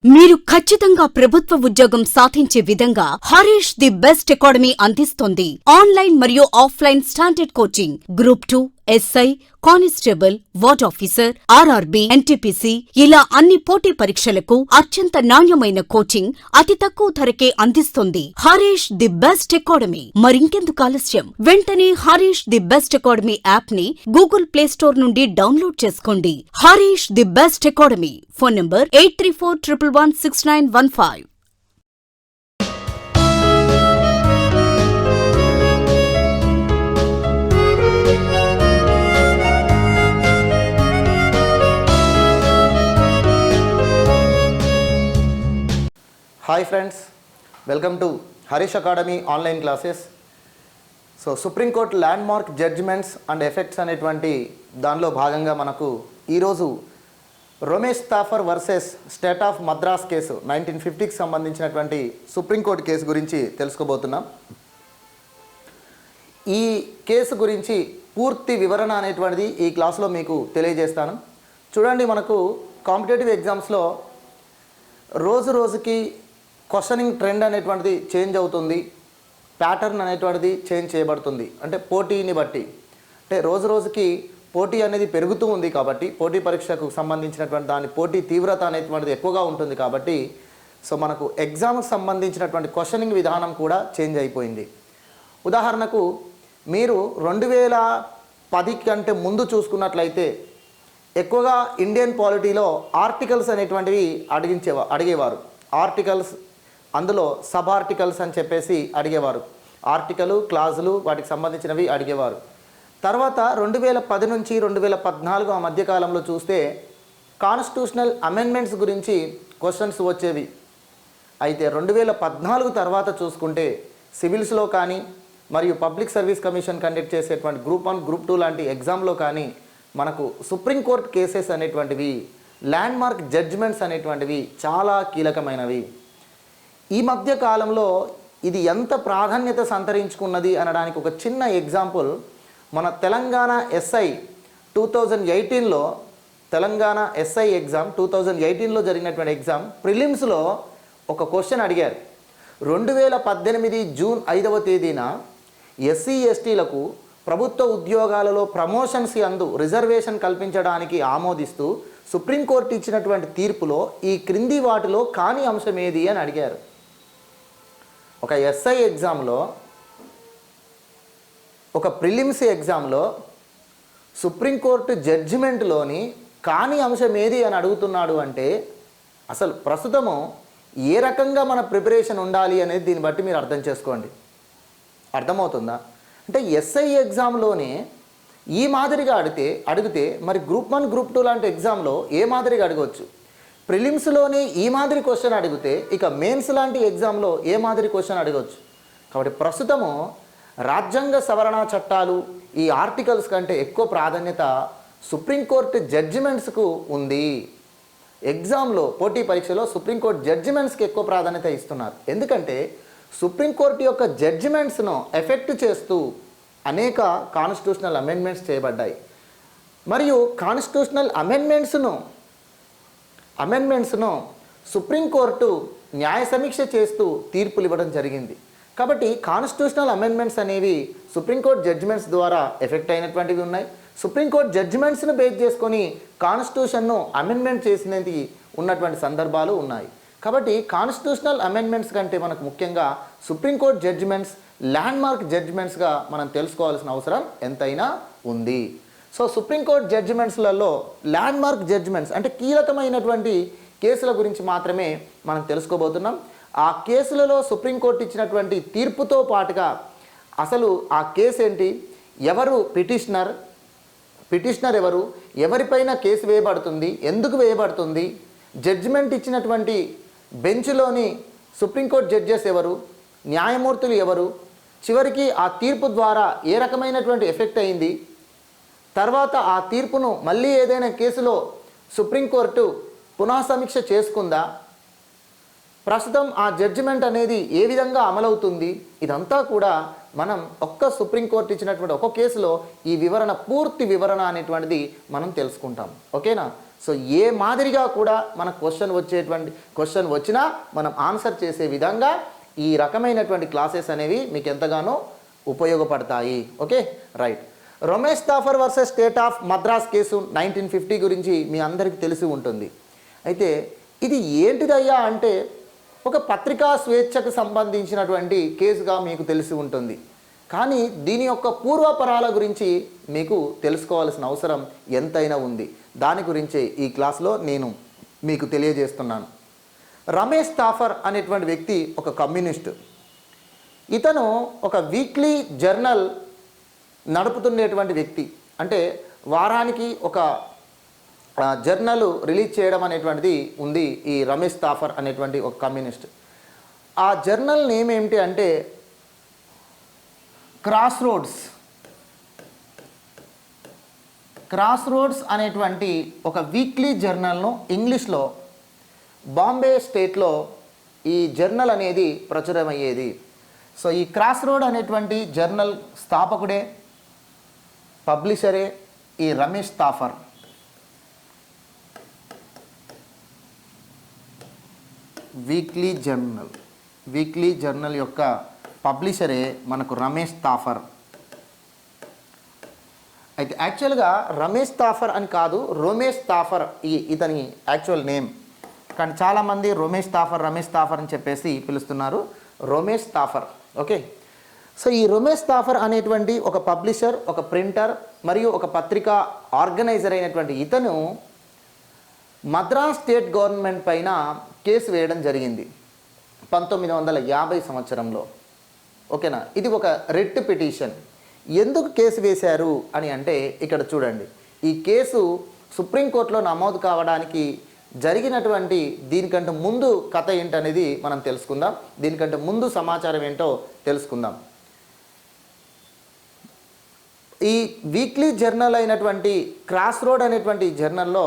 మీరు ఖచ్చితంగా ప్రభుత్వ ఉద్యోగం సాధించే విధంగా హరీష్ ది బెస్ట్ అకాడమీ అందిస్తోంది. ఆన్లైన్ మరియు offline standard coaching, group 2, SI, constable, ward officer, RRB, NTPC ఇలా అన్ని పోటీ పరీక్షలకు అత్యంత నాణ్యమైన కోచింగ్ అతి తక్కువ ధరకే అందిస్తోంది హరీష్ ది బెస్ట్ అకాడమీ. మరింకెందుకు ఆలస్యం, వెంటనే Harish the best academy app ని గూగుల్ ప్లే స్టోర్ నుండి డౌన్లోడ్ చేసుకోండి. Harish the best academy. Phone number 8341116915. Hi friends, welcome to Harish academy online classes. So supreme court landmark judgements and effects అనేటువంటి దానిలో భాగంగా మనకు ఈరోజు Ramesh Thapar versus state of Madras case 1950కి సంబంధించినటువంటి సుప్రీంకోర్టు కేసు గురించి తెలుసుకోబోతున్నాం. ఈ కేసు గురించి పూర్తి వివరణ అనేటువంటిది ఈ క్లాసులో మీకు తెలియజేస్తాను. చూడండి, మనకు కాంపిటేటివ్ ఎగ్జామ్స్లో రోజు రోజుకి క్వశ్చనింగ్ ట్రెండ్ అనేటువంటిది చేంజ్ అవుతుంది, ప్యాటర్న్ అనేటువంటిది చేంజ్ చేయబడుతుంది. అంటే పోటీని బట్టి, అంటే రోజు రోజుకి పోటీ అనేది పెరుగుతూ ఉంది కాబట్టి పోటీ పరీక్షకు సంబంధించినటువంటి దాని పోటీ తీవ్రత అనేటువంటిది ఎక్కువగా ఉంటుంది కాబట్టి సో మనకు ఎగ్జామ్కి సంబంధించినటువంటి క్వశ్చనింగ్ విధానం కూడా చేంజ్ అయిపోయింది. ఉదాహరణకు మీరు 2010 కంటే ముందు చూసుకున్నట్లయితే ఎక్కువగా ఇండియన్ పాలిటీలో ఆర్టికల్స్ అనేటువంటివి అడిగేవారు. ఆర్టికల్స్, అందులో సబ్ ఆర్టికల్స్ అని చెప్పేసి అడిగేవారు. ఆర్టికలు, క్లాజులు, వాటికి సంబంధించినవి అడిగేవారు. తర్వాత 2010 నుంచి 2014 ఆ మధ్యకాలంలో చూస్తే కాన్స్టిట్యూషనల్ అమెండ్మెంట్స్ గురించి క్వశ్చన్స్ వచ్చేవి. అయితే 2014 తర్వాత చూసుకుంటే సివిల్స్లో కానీ మరియు పబ్లిక్ సర్వీస్ కమిషన్ కండక్ట్ చేసేటువంటి గ్రూప్ 1, గ్రూప్ 2 లాంటి ఎగ్జామ్లో కానీ మనకు సుప్రీంకోర్టు కేసెస్ అనేటువంటివి, ల్యాండ్ మార్క్ జడ్జిమెంట్స్ అనేటువంటివి చాలా కీలకమైనవి. ఈ మధ్య కాలంలో ఇది ఎంత ప్రాధాన్యత సంతరించుకున్నది అనడానికి ఒక చిన్న ఎగ్జాంపుల్, మన తెలంగాణ ఎస్ఐ 2018లో తెలంగాణ ఎస్ఐ ఎగ్జామ్ 2018లో జరిగినటువంటి ఎగ్జామ్ ప్రిలిమ్స్లో ఒక క్వశ్చన్ అడిగారు. 2018 జూన్ 5వ తేదీన ఎస్సీ ఎస్టీలకు ప్రభుత్వ ఉద్యోగాలలో ప్రమోషన్స్ యందు రిజర్వేషన్ కల్పించడానికి ఆమోదిస్తూ సుప్రీంకోర్టు ఇచ్చినటువంటి తీర్పులో ఈ క్రింది వాటిలో కాని అంశం ఏది అని అడిగారు. ఒక ఎస్ఐ ఎగ్జామ్లో, ఒక ప్రిలిమ్స్ ఎగ్జామ్లో సుప్రీంకోర్టు జడ్జిమెంట్లోని కాని అంశం ఏది అని అడుగుతున్నాడు అంటే అసలు ప్రస్తుతము ఏ రకంగా మన ప్రిపరేషన్ ఉండాలి అనేది దీన్ని బట్టి మీరు అర్థం చేసుకోండి. అర్థమవుతుందా? అంటే ఎస్ఐ ఎగ్జామ్లోనే ఈ మాదిరిగా అడిగితే మరి గ్రూప్ 1, గ్రూప్ 2 లాంటి ఎగ్జామ్లో ఏ మాదిరిగా అడగవచ్చు? ప్రిలిమ్స్లోనే ఈ మాదిరి క్వశ్చన్ అడిగితే ఇక మెయిన్స్ లాంటి ఎగ్జామ్లో ఏ మాదిరి క్వశ్చన్ అడగవచ్చు? కాబట్టి ప్రస్తుతము రాజ్యాంగ సవరణ చట్టాలు, ఈ ఆర్టికల్స్ కంటే ఎక్కువ ప్రాధాన్యత సుప్రీంకోర్టు జడ్జిమెంట్స్కు ఉంది. ఎగ్జామ్లో, పోటీ పరీక్షలో సుప్రీంకోర్టు జడ్జిమెంట్స్కి ఎక్కువ ప్రాధాన్యత ఇస్తున్నారు. ఎందుకంటే సుప్రీంకోర్టు యొక్క జడ్జిమెంట్స్ను ఎఫెక్ట్ చేస్తూ అనేక కాన్స్టిట్యూషనల్ అమెండ్మెంట్స్ చేయబడ్డాయి. మరియు కాన్స్టిట్యూషనల్ అమెండ్మెంట్స్ను సుప్రీంకోర్టు న్యాయ సమీక్ష చేస్తూ తీర్పులు ఇవ్వడం జరిగింది. కాబట్టి కాన్స్టిట్యూషనల్ అమెండ్మెంట్స్ అనేవి సుప్రీంకోర్టు జడ్జిమెంట్స్ ద్వారా ఎఫెక్ట్ అయినటువంటివి ఉన్నాయి. సుప్రీంకోర్టు జడ్జిమెంట్స్ను బేస్ చేసుకొని కాన్స్టిట్యూషన్ను అమెండ్మెంట్ చేసినది ఉన్నటువంటి సందర్భాలు ఉన్నాయి. కాబట్టి కాన్స్టిట్యూషనల్ అమెండ్మెంట్స్ కంటే మనకు ముఖ్యంగా సుప్రీంకోర్టు జడ్జిమెంట్స్, ల్యాండ్ మార్క్ జడ్జిమెంట్స్గా మనం తెలుసుకోవాల్సిన అవసరం ఎంతైనా ఉంది. సో సుప్రీంకోర్టు జడ్జిమెంట్స్లలో ల్యాండ్ మార్క్ జడ్జిమెంట్స్ అంటే కీలకమైనటువంటి కేసుల గురించి మాత్రమే మనం తెలుసుకోబోతున్నాం. ఆ కేసులలో సుప్రీంకోర్టు ఇచ్చినటువంటి తీర్పుతో పాటుగా అసలు ఆ కేసు ఏంటి, ఎవరు పిటిషనర్ ఎవరు, ఎవరిపైన కేసు వేయబడుతుంది, ఎందుకు వేయబడుతుంది, జడ్జిమెంట్ ఇచ్చినటువంటి బెంచ్లోని సుప్రీంకోర్టు జడ్జెస్ ఎవరు, న్యాయమూర్తులు ఎవరు, చివరికి ఆ తీర్పు ద్వారా ఏ రకమైనటువంటి ఎఫెక్ట్ అయింది, తర్వాత ఆ తీర్పును మళ్ళీ ఏదైనా కేసులో సుప్రీంకోర్టు పునఃసమీక్ష చేసుకుందా, ప్రస్తుతం ఆ జడ్జిమెంట్ అనేది ఏ విధంగా అమలవుతుంది, ఇదంతా కూడా మనం ఒక్క సుప్రీంకోర్టు ఇచ్చినటువంటి ఒక కేసులో ఈ వివరణ, పూర్తి వివరణ అనేటువంటిది మనం తెలుసుకుంటాం. ఓకేనా? సో ఏ మాదిరిగా కూడా మన క్వశ్చన్ వచ్చినా మనం ఆన్సర్ చేసే విధంగా ఈ రకమైనటువంటి క్లాసెస్ అనేవి మీకు ఎంతగానో ఉపయోగపడతాయి. Okay, right. Ramesh Thapar versus state of Madras case 1950 గురించి మీ అందరికీ తెలిసి ఉంటుంది. అయితే ఇది ఏంటిదయ్యా అంటే ఒక పత్రికా స్వేచ్ఛకు సంబంధించినటువంటి కేసుగా మీకు తెలిసి ఉంటుంది. కానీ దీని యొక్క పూర్వపరాల గురించి మీకు తెలుసుకోవాల్సిన అవసరం ఎంతైనా ఉంది. దాని గురించే ఈ క్లాస్లో నేను మీకు తెలియజేస్తున్నాను. రమేష్ తాఫర్ అనేటువంటి వ్యక్తి ఒక కమ్యూనిస్టు. ఇతను ఒక వీక్లీ జర్నల్ నడుపుతున్నటువంటి వ్యక్తి. అంటే వారానికి ఒక జర్నల్ రిలీజ్ చేయడం అనేటువంటిది ఉంది ఈ రమేష్ తాఫర్ అనేటువంటి ఒక కమ్యూనిస్ట్. ఆ జర్నల్ నేమ్ ఏమిటి అంటే క్రాస్ రోడ్స్ అనేటువంటి ఒక వీక్లీ జర్నల్ను ఇంగ్లీష్లో బాంబే స్టేట్లో ఈ జర్నల్ అనేది ప్రచురమయ్యేది. సో ఈ క్రాస్ రోడ్ అనేటువంటి జర్నల్ స్థాపకుడే పబ్లిషరే ఈ రమేష్ తాఫర్. వీక్లీ జర్నల్ యొక్క పబ్లిషరే మనకు రమేష్ తాఫర్. అయితే యాక్చువల్గా రమేష్ తాఫర్ అని కాదు, రమేష్ తాఫర్ ఇతని యాక్చువల్ నేమ్. కానీ చాలామంది రమేష్ తాఫర్ అని చెప్పేసి పిలుస్తున్నారు. రమేష్ తాఫర్. ఓకే, సో ఈ రమేష్ తాఫర్ అనేటువంటి ఒక పబ్లిషర్, ఒక ప్రింటర్ మరియు ఒక పత్రికా ఆర్గనైజర్ అయినటువంటి ఇతను మద్రాస్ స్టేట్ గవర్నమెంట్ పైన కేసు వేయడం జరిగింది 1950 సంవత్సరంలో. ఓకేనా, ఇది ఒక రిట్ పిటిషన్. ఎందుకు కేసు వేశారు అని అంటే ఇక్కడ చూడండి, ఈ కేసు సుప్రీంకోర్టులో నమోదు కావడానికి జరిగినటువంటి దీనికంటే ముందు కథ ఏంటనేది మనం తెలుసుకుందాం. దీనికంటే ముందు సమాచారం ఏంటో తెలుసుకుందాం. ఈ వీక్లీ జర్నల్ అయినటువంటి క్రాస్ రోడ్ అనేటువంటి జర్నల్లో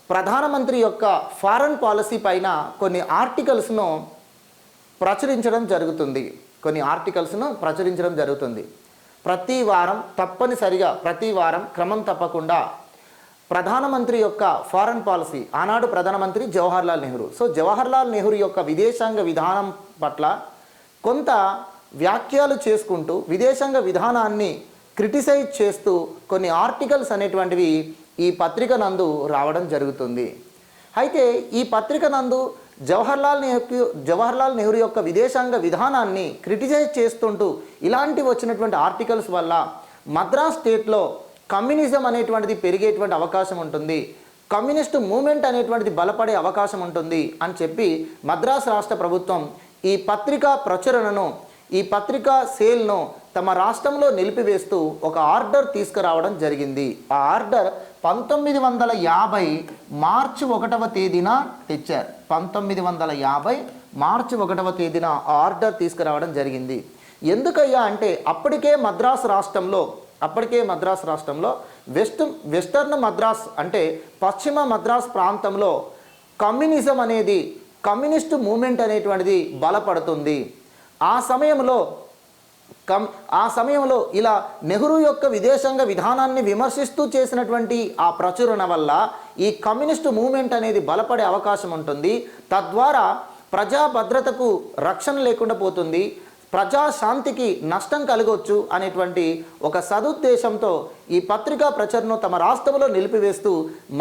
ప్రధానమంత్రి యొక్క ఫారెన్ పాలసీ పైన కొన్ని ఆర్టికల్స్ను ప్రచురించడం జరుగుతుంది. ప్రతి వారం క్రమం తప్పకుండా ప్రధానమంత్రి యొక్క ఫారెన్ పాలసీ, ఆనాడు ప్రధానమంత్రి జవహర్లాల్ నెహ్రూ. సో జవహర్లాల్ నెహ్రూ యొక్క విదేశాంగ విధానం పట్ల కొంత వ్యాఖ్యలు చేసుకుంటూ విదేశాంగ విధానాన్ని క్రిటిసైజ్ చేస్తూ కొన్ని ఆర్టికల్స్ అనేటువంటివి ఈ పత్రిక నందు రావడం జరుగుతుంది. అయితే ఈ పత్రిక నందు జవహర్లాల్ నెహ్రూ యొక్క విదేశాంగ విధానాన్ని క్రిటిసైజ్ చేస్తుంటూ ఇలాంటి వచ్చినటువంటి ఆర్టికల్స్ వల్ల మద్రాస్ స్టేట్లో కమ్యూనిజం అనేటువంటిది పెరిగేటువంటి అవకాశం ఉంటుంది, కమ్యూనిస్టు మూమెంట్ అనేటువంటిది బలపడే అవకాశం ఉంటుంది అని చెప్పి మద్రాస్ రాష్ట్ర ప్రభుత్వం ఈ పత్రికా ప్రచురణను, ఈ పత్రికా సేల్ను తమ రాష్ట్రంలో నిలిపివేస్తూ ఒక ఆర్డర్ తీసుకురావడం జరిగింది. ఆ ఆర్డర్ 1950 మార్చి 1వ తేదీన తెచ్చారు. 1950 మార్చి 1వ తేదీన ఆర్డర్ తీసుకురావడం జరిగింది. ఎందుకయ్యా అంటే అప్పటికే మద్రాస్ రాష్ట్రంలో వెస్టర్న్ మద్రాస్ అంటే పశ్చిమ మద్రాస్ ప్రాంతంలో కమ్యూనిస్టు మూమెంట్ అనేటువంటిది బలపడుతుంది. ఆ సమయంలో ఇలా నెహ్రూ యొక్క విదేశాంగ విధానాన్ని విమర్శిస్తూ చేసినటువంటి ఆ ప్రచురణ వల్ల ఈ కమ్యూనిస్టు మూమెంట్ అనేది బలపడే అవకాశం ఉంటుంది. తద్వారా ప్రజా భద్రతకు రక్షణ లేకుండా పోతుంది, ప్రజాశాంతికి నష్టం కలగవచ్చు అనేటువంటి ఒక సదుద్దేశంతో ఈ పత్రికా ప్రచురణను తమ రాష్ట్రంలో నిలిపివేస్తూ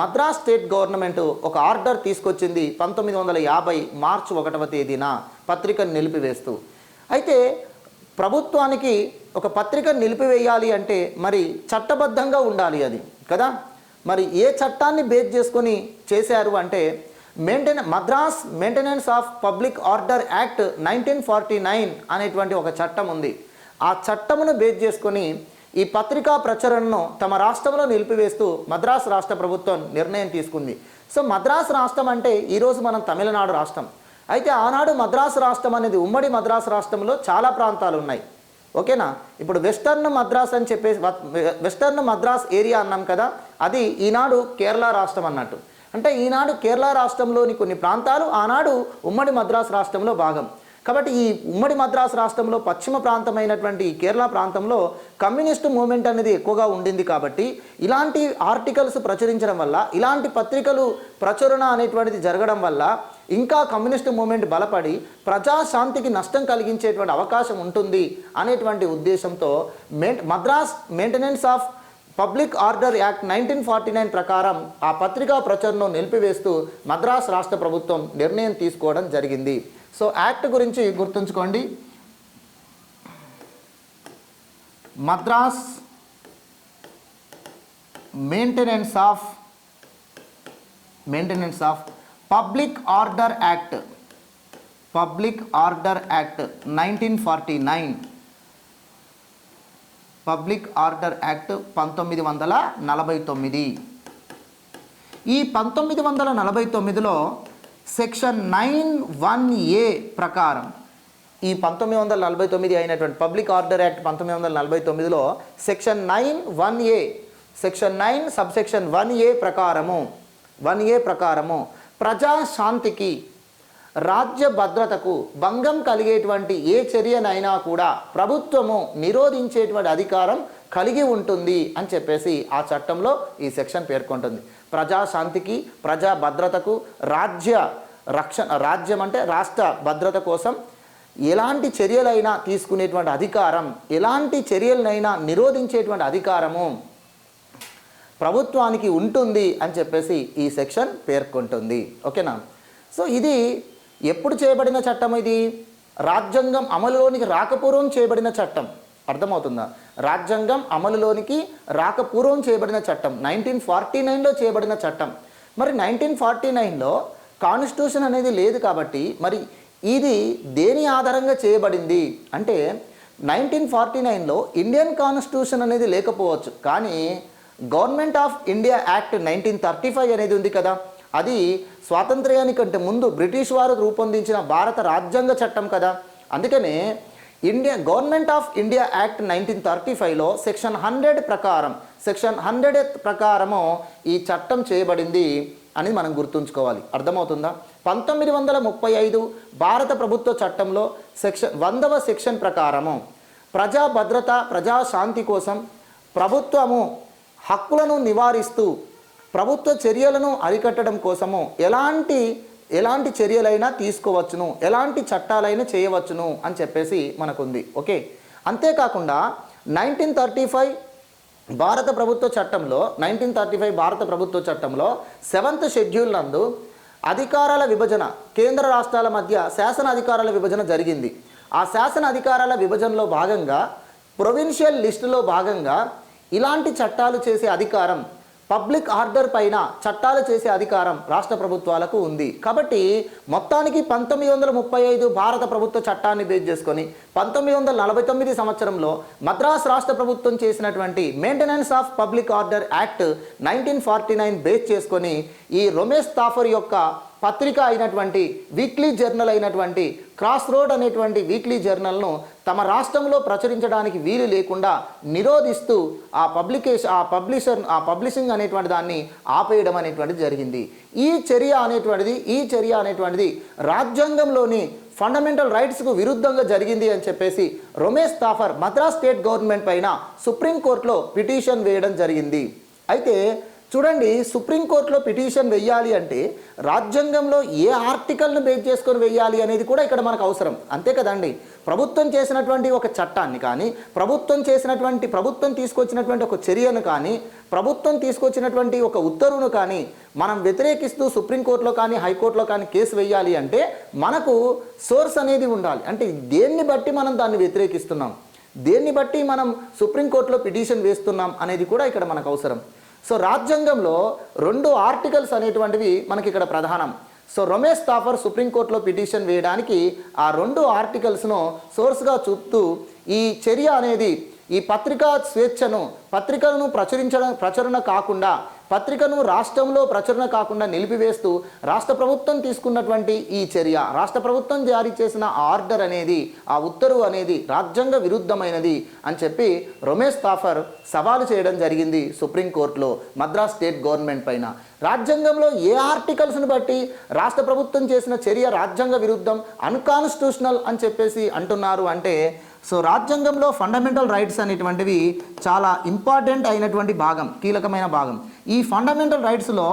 మద్రాస్ స్టేట్ గవర్నమెంట్ ఒక ఆర్డర్ తీసుకొచ్చింది 1950 మార్చి 1వ తేదీన పత్రికను నిలిపివేస్తూ. అయితే ప్రభుత్వానికి ఒక పత్రికను నిలిపివేయాలి అంటే మరి చట్టబద్ధంగా ఉండాలి అది కదా. మరి ఏ చట్టాన్ని బేస్ చేసుకొని చేశారు అంటే Madras maintenance of public order act 1949 అనేటువంటి ఒక చట్టం ఉంది. ఆ చట్టమును బేస్ చేసుకొని ఈ పత్రికా ప్రచురణను తమ రాష్ట్రంలో నిలిపివేస్తూ మద్రాస్ రాష్ట్ర ప్రభుత్వం నిర్ణయం తీసుకుంది. సో మద్రాస్ రాష్ట్రం అంటే ఈరోజు మనం తమిళనాడు రాష్ట్రం. అయితే ఆనాడు మద్రాసు రాష్ట్రం అనేది ఉమ్మడి మద్రాసు రాష్ట్రంలో చాలా ప్రాంతాలు ఉన్నాయి. ఓకేనా, ఇప్పుడు వెస్టర్న్ మద్రాస్ ఏరియా అన్నాం కదా, అది ఈనాడు కేరళ రాష్ట్రం అన్నట్టు. అంటే ఈనాడు కేరళ రాష్ట్రంలోని కొన్ని ప్రాంతాలు ఆనాడు ఉమ్మడి మద్రాసు రాష్ట్రంలో భాగం. కాబట్టి ఈ ఉమ్మడి మద్రాసు రాష్ట్రంలో పశ్చిమ ప్రాంతమైనటువంటి ఈ కేరళ ప్రాంతంలో కమ్యూనిస్టు మూవ్మెంట్ అనేది ఎక్కువగా ఉండింది. కాబట్టి ఇలాంటి ఆర్టికల్స్ ప్రచురించడం వల్ల, ఇలాంటి పత్రికలు ప్రచురణ అనేటువంటిది జరగడం వల్ల ఇంకా కమ్యూనిస్టు మూవ్మెంట్ బలపడి ప్రజాశాంతికి నష్టం కలిగించేటువంటి అవకాశం ఉంటుంది అనేటువంటి ఉద్దేశంతో Madras maintenance of public order act 1949 ప్రకారం ఆ పత్రికా ప్రచురణను నిలిపివేస్తూ మద్రాస్ రాష్ట్ర ప్రభుత్వం నిర్ణయం తీసుకోవడం జరిగింది. సో యాక్ట్ గురించి గుర్తుంచుకోండి. Madras maintenance of public order act 1949, public order act 1949. ఈ 1949లో సెక్షన్ 9(1)(a) ప్రకారం, ఈ 1949 అయినటువంటి పబ్లిక్ ఆర్డర్ యాక్ట్ 1949లో section 9(1)(a), section 9 subsection 1A ప్రకారము ప్రజాశాంతికి, రాజ్య భద్రతకు భంగం కలిగేటువంటి ఏ చర్యనైనా కూడా ప్రభుత్వము నిరోధించేటువంటి అధికారం కలిగి ఉంటుంది అని చెప్పేసి ఆ చట్టంలో ఈ సెక్షన్ పేర్కొంటుంది. ప్రజాశాంతికి, ప్రజా భద్రతకు, రాజ్యం అంటే రాష్ట్ర భద్రత కోసం ఎలాంటి చర్యలైనా తీసుకునేటువంటి అధికారం, ఎలాంటి చర్యలనైనా నిరోధించేటువంటి అధికారము ప్రభుత్వానికి ఉంటుంది అని చెప్పేసి ఈ సెక్షన్ పేర్కొంటుంది. ఓకేనా? సో ఇది ఎప్పుడు చేయబడిన చట్టం? ఇది రాజ్యాంగం అమలులోనికి రాకపూర్వం చేయబడిన చట్టం. అర్థమవుతుందా? రాజ్యాంగం అమలులోనికి రాకపూర్వం చేయబడిన చట్టం, 1949లో చేయబడిన చట్టం. మరి 1949లో కాన్స్టిట్యూషన్ అనేది లేదు కాబట్టి మరి ఇది దేని ఆధారంగా చేయబడింది అంటే 1949లో ఇండియన్ కాన్స్టిట్యూషన్ అనేది లేకపోవచ్చు, కానీ గవర్నమెంట్ ఆఫ్ ఇండియా యాక్ట్ 1935 అనేది ఉంది కదా, అది స్వాతంత్ర్యానికంటే ముందు బ్రిటిష్ వారు రూపొందించిన భారత రాజ్యాంగ చట్టం కదా. అందుకనే గవర్నమెంట్ ఆఫ్ ఇండియా యాక్ట్ 1935లో సెక్షన్ 100 ప్రకారము ఈ చట్టం చేయబడింది అని మనం గుర్తుంచుకోవాలి. అర్థమవుతుందా? 1935 భారత ప్రభుత్వ చట్టంలో సెక్షన్ 100వ సెక్షన్ ప్రకారము ప్రజా భద్రత, ప్రజాశాంతి కోసం ప్రభుత్వము హక్కులను నివారిస్తూ ప్రభుత్వ చర్యలను అరికట్టడం కోసము ఎలాంటి చర్యలైనా తీసుకోవచ్చును, ఎలాంటి చట్టాలైనా చేయవచ్చును అని చెప్పేసి మనకుంది. ఓకే. అంతేకాకుండా 1935 భారత ప్రభుత్వ చట్టంలో 7th షెడ్యూల్ నందు అధికారాల విభజన, కేంద్ర రాష్ట్రాల మధ్య శాసన అధికారాల విభజన జరిగింది. ఆ శాసన అధికారాల విభజనలో భాగంగా ప్రొవిన్షియల్ లిస్టులో భాగంగా ఇలాంటి చట్టాలు చేసే అధికారం, పబ్లిక్ ఆర్డర్ పైన చట్టాలు చేసే అధికారం రాష్ట్ర ప్రభుత్వాలకు ఉంది. కాబట్టి మొత్తానికి 1935 భారత ప్రభుత్వ చట్టాన్ని బేస్ చేసుకొని 1949 సంవత్సరంలో మద్రాస్ రాష్ట్ర ప్రభుత్వం చేసినటువంటి maintenance of public order act 1949 base చేసుకొని ఈ రొమేష్ తాఫర్ యొక్క పత్రిక అయినటువంటి వీక్లీ జర్నల్ అయినటువంటి క్రాస్ రోడ్ అనేటువంటి వీక్లీ జర్నల్ను తమ రాష్ట్రంలో ప్రచురించడానికి వీలు లేకుండా నిరోధిస్తూ ఆ పబ్లిషింగ్ అనేటువంటి దాన్ని ఆపేయడం అనేటువంటిది జరిగింది. ఈ చర్య అనేటువంటిది రాజ్యాంగంలోని ఫండమెంటల్ రైట్స్కు విరుద్ధంగా జరిగింది అని చెప్పేసి రొమేష్ తాఫర్ మద్రాస్ స్టేట్ గవర్నమెంట్ పైన సుప్రీంకోర్టులో పిటిషన్ వేయడం జరిగింది. అయితే చూడండి, సుప్రీంకోర్టులో పిటిషన్ వెయ్యాలి అంటే రాజ్యాంగంలో ఏ ఆర్టికల్ను బేస్ చేసుకొని వెయ్యాలి అనేది కూడా ఇక్కడ మనకు అవసరం. అంతే కదండి. ప్రభుత్వం చేసినటువంటి ఒక చట్టాన్ని కానీ, ప్రభుత్వం తీసుకొచ్చినటువంటి ఒక చర్యను కానీ, ప్రభుత్వం తీసుకొచ్చినటువంటి ఒక ఉత్తర్వును కానీ మనం వ్యతిరేకిస్తూ సుప్రీంకోర్టులో కానీ హైకోర్టులో కానీ కేసు వెయ్యాలి అంటే మనకు సోర్స్ అనేది ఉండాలి. అంటే దేన్ని బట్టి మనం దాన్ని వ్యతిరేకిస్తున్నాం, దేన్ని బట్టి మనం సుప్రీంకోర్టులో పిటిషన్ వేస్తున్నాం అనేది కూడా ఇక్కడ మనకు అవసరం. సో రాజ్యాంగంలో 2 ఆర్టికల్స్ అనేటువంటివి మనకి ఇక్కడ ప్రధానం. సో రొమేష్ తాఫర్ సుప్రీంకోర్టులో పిటిషన్ వేయడానికి ఆ 2 ఆర్టికల్స్ను సోర్స్గా చూపుతూ ఈ చర్య అనేది ఈ పత్రికా స్వేచ్ఛను, పత్రికలను ప్రచురణ కాకుండా, పత్రికను రాష్ట్రంలో ప్రచురణ కాకుండా నిలిపివేస్తూ రాష్ట్ర ప్రభుత్వం తీసుకున్నటువంటి ఈ చర్య, రాష్ట్ర ప్రభుత్వం జారీ చేసిన ఆర్డర్ అనేది, ఆ ఉత్తర్వు అనేది రాజ్యాంగ విరుద్ధమైనది అని చెప్పి రొమేష్ తాఫర్ సవాలు చేయడం జరిగింది సుప్రీంకోర్టులో మద్రాస్ స్టేట్ గవర్నమెంట్ పైన. రాజ్యాంగంలో ఏ ఆర్టికల్స్ని బట్టి రాష్ట్ర ప్రభుత్వం చేసిన చర్య రాజ్యాంగ విరుద్ధం, అన్కాన్స్టిట్యూషనల్ అని చెప్పేసి అంటున్నారు అంటే, సో రాజ్యాంగంలో ఫండమెంటల్ రైట్స్ అనేటువంటివి చాలా ఇంపార్టెంట్ అయినటువంటి భాగం, కీలకమైన భాగం. ఈ ఫండమెంటల్ రైట్స్లో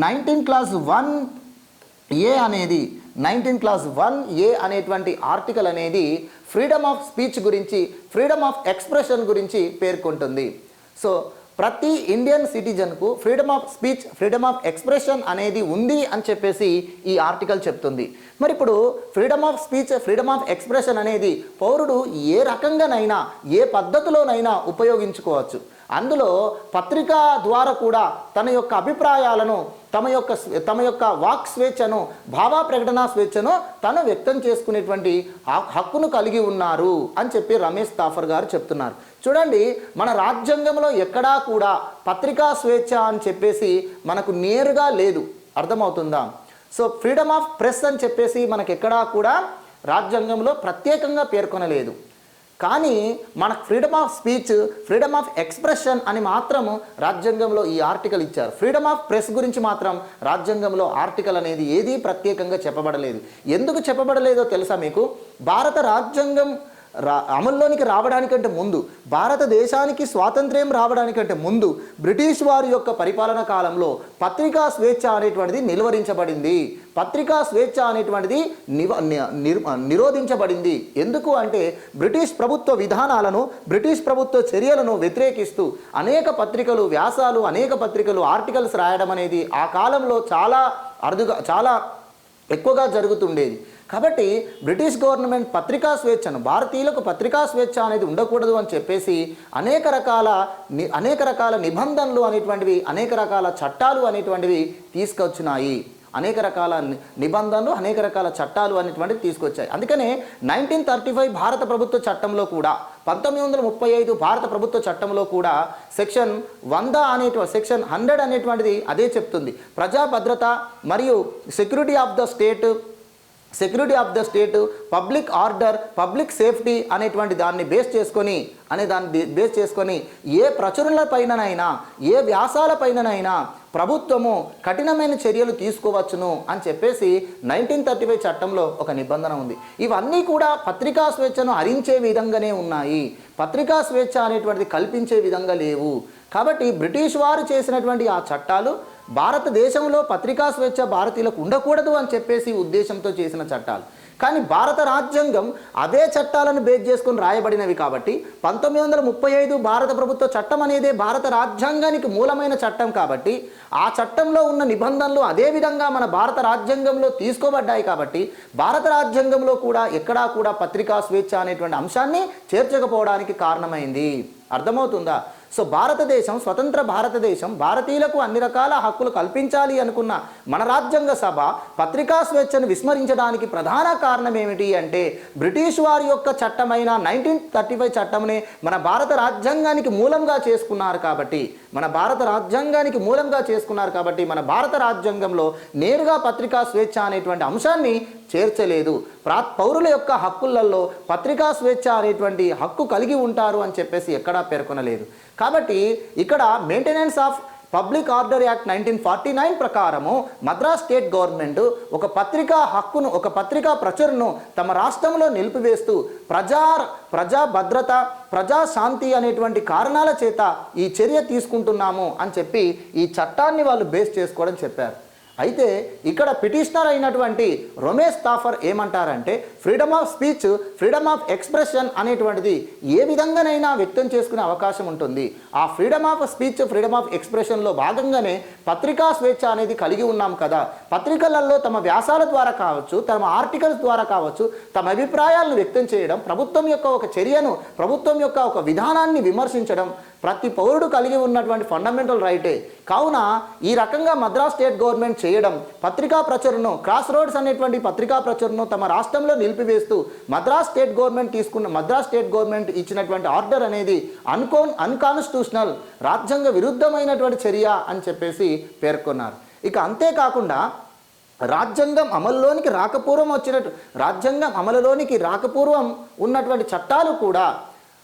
19 క్లాస్ 1A అనేది 19 క్లాస్ 1A అనేటువంటి ఆర్టికల్ అనేది ఫ్రీడమ్ ఆఫ్ స్పీచ్ గురించి, ఫ్రీడమ్ ఆఫ్ ఎక్స్ప్రెషన్ గురించి పేర్కొంటుంది. సో ప్రతి ఇండియన్ సిటిజన్కు freedom of speech, freedom of expression అనేది ఉంది అని చెప్పేసి ఈ ఆర్టికల్ చెప్తుంది. మరి ఇప్పుడు freedom of speech, freedom of expression అనేది పౌరుడు ఏ రకంగానైనా, ఏ పద్ధతిలోనైనా ఉపయోగించుకోవచ్చు. అందులో పత్రికా ద్వారా కూడా తన యొక్క అభిప్రాయాలను, తమ యొక్క వాక్ స్వేచ్ఛను, భావ ప్రకటన స్వేచ్ఛను తను వ్యక్తం చేసుకునేటువంటి హక్కును కలిగి ఉన్నారు అని చెప్పి రమేష్ తాఫర్ గారు చెప్తున్నారు. చూడండి, మన రాజ్యాంగంలో ఎక్కడా కూడా పత్రికా స్వేచ్ఛ అని చెప్పేసి మనకు నేరుగా లేదు. అర్థమవుతుందా? సో ఫ్రీడమ్ ఆఫ్ ప్రెస్ అని చెప్పేసి మనకు ఎక్కడా కూడా రాజ్యాంగంలో ప్రత్యేకంగా పేర్కొనలేదు. కానీ మనకు freedom of speech, freedom of expression అని మాత్రము రాజ్యాంగంలో ఈ ఆర్టికల్ ఇచ్చారు. ఫ్రీడమ్ ఆఫ్ ప్రెస్ గురించి మాత్రం రాజ్యాంగంలో ఆర్టికల్ అనేది ఏదీ ప్రత్యేకంగా చెప్పబడలేదు. ఎందుకు చెప్పబడలేదో తెలుసా మీకు? భారత రాజ్యాంగం అమల్లోనికి రావడానికంటే ముందు, భారతదేశానికి స్వాతంత్ర్యం రావడానికంటే ముందు బ్రిటిష్ వారి యొక్క పరిపాలన కాలంలో పత్రికా స్వేచ్ఛ అనేటువంటిది నిలువరించబడింది. పత్రికా స్వేచ్ఛ అనేటువంటిది నిరోధించబడింది. ఎందుకు అంటే బ్రిటిష్ ప్రభుత్వ విధానాలను, బ్రిటిష్ ప్రభుత్వ చర్యలను వ్యతిరేకిస్తూ అనేక పత్రికలు, వ్యాసాలు, అనేక పత్రికలు ఆర్టికల్స్ రాయడం అనేది ఆ కాలంలో చాలా అరుదుగా, చాలా ఎక్కువగా జరుగుతుండేది. కాబట్టి బ్రిటిష్ గవర్నమెంట్ పత్రికా స్వేచ్ఛను, భారతీయులకు పత్రికా స్వేచ్ఛ అనేది ఉండకూడదు అని చెప్పేసి అనేక రకాల నిబంధనలు అనేటువంటివి, అనేక రకాల చట్టాలు అనేటువంటివి తీసుకొచ్చినాయి. అనేక రకాల నిబంధనలు, అనేక రకాల చట్టాలు అనేటువంటివి తీసుకొచ్చాయి. అందుకనే 1935 భారత ప్రభుత్వ చట్టంలో కూడా, 1935 భారత ప్రభుత్వ చట్టంలో కూడా సెక్షన్ 100 అనేటువంటిది అదే చెప్తుంది. ప్రజా భద్రత మరియు security of the state, public order, public safety అనేటువంటి దాన్ని బేస్ చేసుకొని ఏ ప్రచురణలపైననైనా, ఏ వ్యాసాలపైననైనా ప్రభుత్వము కఠినమైన చర్యలు తీసుకోవచ్చును అని చెప్పేసి 1935 చట్టంలో ఒక నిబంధన ఉంది. ఇవన్నీ కూడా పత్రికా స్వేచ్ఛను హరించే విధంగానే ఉన్నాయి. పత్రికా స్వేచ్ఛ అనేటువంటిది కల్పించే విధంగా లేవు. కాబట్టి బ్రిటిష్ వారు చేసినటువంటి ఆ చట్టాలు భారతదేశంలో పత్రికా స్వేచ్ఛ భారతీయులకు ఉండకూడదు అని చెప్పేసి ఉద్దేశంతో చేసిన చట్టాలు. కానీ భారత రాజ్యాంగం అదే చట్టాలను బేస్ చేసుకుని రాయబడినవి కాబట్టి 1935 భారత ప్రభుత్వ చట్టం అనేది భారత రాజ్యాంగానికి మూలమైన చట్టం కాబట్టి ఆ చట్టంలో ఉన్న నిబంధనలు అదే విధంగా మన భారత రాజ్యాంగంలో తీసుకోబడ్డాయి కాబట్టి భారత రాజ్యాంగంలో కూడా ఎక్కడా కూడా పత్రికా స్వేచ్ఛ అనేటువంటి అంశాన్ని చేర్చకపోవడానికి కారణమైంది. అర్థమవుతుందా? సో భారతదేశం, స్వతంత్ర భారతదేశం భారతీయులకు అన్ని రకాల హక్కులు కల్పించాలి అనుకున్న మన రాజ్యాంగ సభ పత్రికా స్వేచ్ఛను విస్మరించడానికి ప్రధాన కారణం ఏమిటి అంటే బ్రిటిష్ వారి యొక్క చట్టమైన 1935 చట్టంనే మన భారత రాజ్యాంగానికి మూలంగా చేసుకున్నారు కాబట్టి, మన భారత రాజ్యాంగంలో నేరుగా పత్రికా స్వేచ్ఛ అనేటువంటి అంశాన్ని చేర్చలేదు. పౌరుల యొక్క హక్కులలో పత్రికా స్వేచ్ఛ అనేటువంటి హక్కు కలిగి ఉంటారు అని చెప్పేసి ఎక్కడా పేర్కొనలేదు. కాబట్టి ఇక్కడ maintenance of public order act 1949 ప్రకారము మద్రాస్ స్టేట్ గవర్నమెంట్ ఒక పత్రికా హక్కును, ఒక పత్రికా ప్రచురణను తమ రాష్ట్రంలో నిలిపివేస్తూ ప్రజా భద్రత, ప్రజా శాంతి అనేటువంటి కారణాల చేత ఈ చర్య తీసుకుంటున్నాము అని చెప్పి ఈ చట్టాన్ని వాళ్ళు బేస్ చేసుకోవడం చెప్పారు. అయితే ఇక్కడ పిటిషనర్ అయినటువంటి రమేష్ తాఫర్ ఏమంటారంటే freedom of speech, freedom of expression అనేటువంటిది ఏ విధంగానైనా వ్యక్తం చేసుకునే అవకాశం ఉంటుంది. ఆ freedom of speech, freedom of ఎక్స్ప్రెషన్లో భాగంగానే పత్రికా స్వేచ్ఛ అనేది కలిగి ఉన్నాం కదా. పత్రికలలో తమ వ్యాసాల ద్వారా కావచ్చు, తమ ఆర్టికల్స్ ద్వారా కావచ్చు, తమ అభిప్రాయాలను వ్యక్తం చేయడం, ప్రభుత్వం యొక్క ఒక చర్యను, ప్రభుత్వం యొక్క ఒక విధానాన్ని విమర్శించడం ప్రతి పౌరుడు కలిగి ఉన్నటువంటి ఫండమెంటల్ రైటే. కావున ఈ రకంగా మద్రాస్ స్టేట్ గవర్నమెంట్ చేయడం, పత్రికా ప్రచురణను, క్రాస్ రోడ్స్ అనేటువంటి పత్రికా ప్రచురణను తమ రాష్ట్రంలో నిలిపివేస్తూ మద్రాస్ స్టేట్ గవర్నమెంట్ ఇచ్చినటువంటి ఆర్డర్ అనేది అన్కాన్స్టిట్యూషనల్, రాజ్యాంగ విరుద్ధమైనటువంటి చర్య అని చెప్పేసి పేర్కొన్నారు. ఇక అంతేకాకుండా రాజ్యాంగం అమలులోనికి రాకపూర్వం ఉన్నటువంటి చట్టాలు కూడా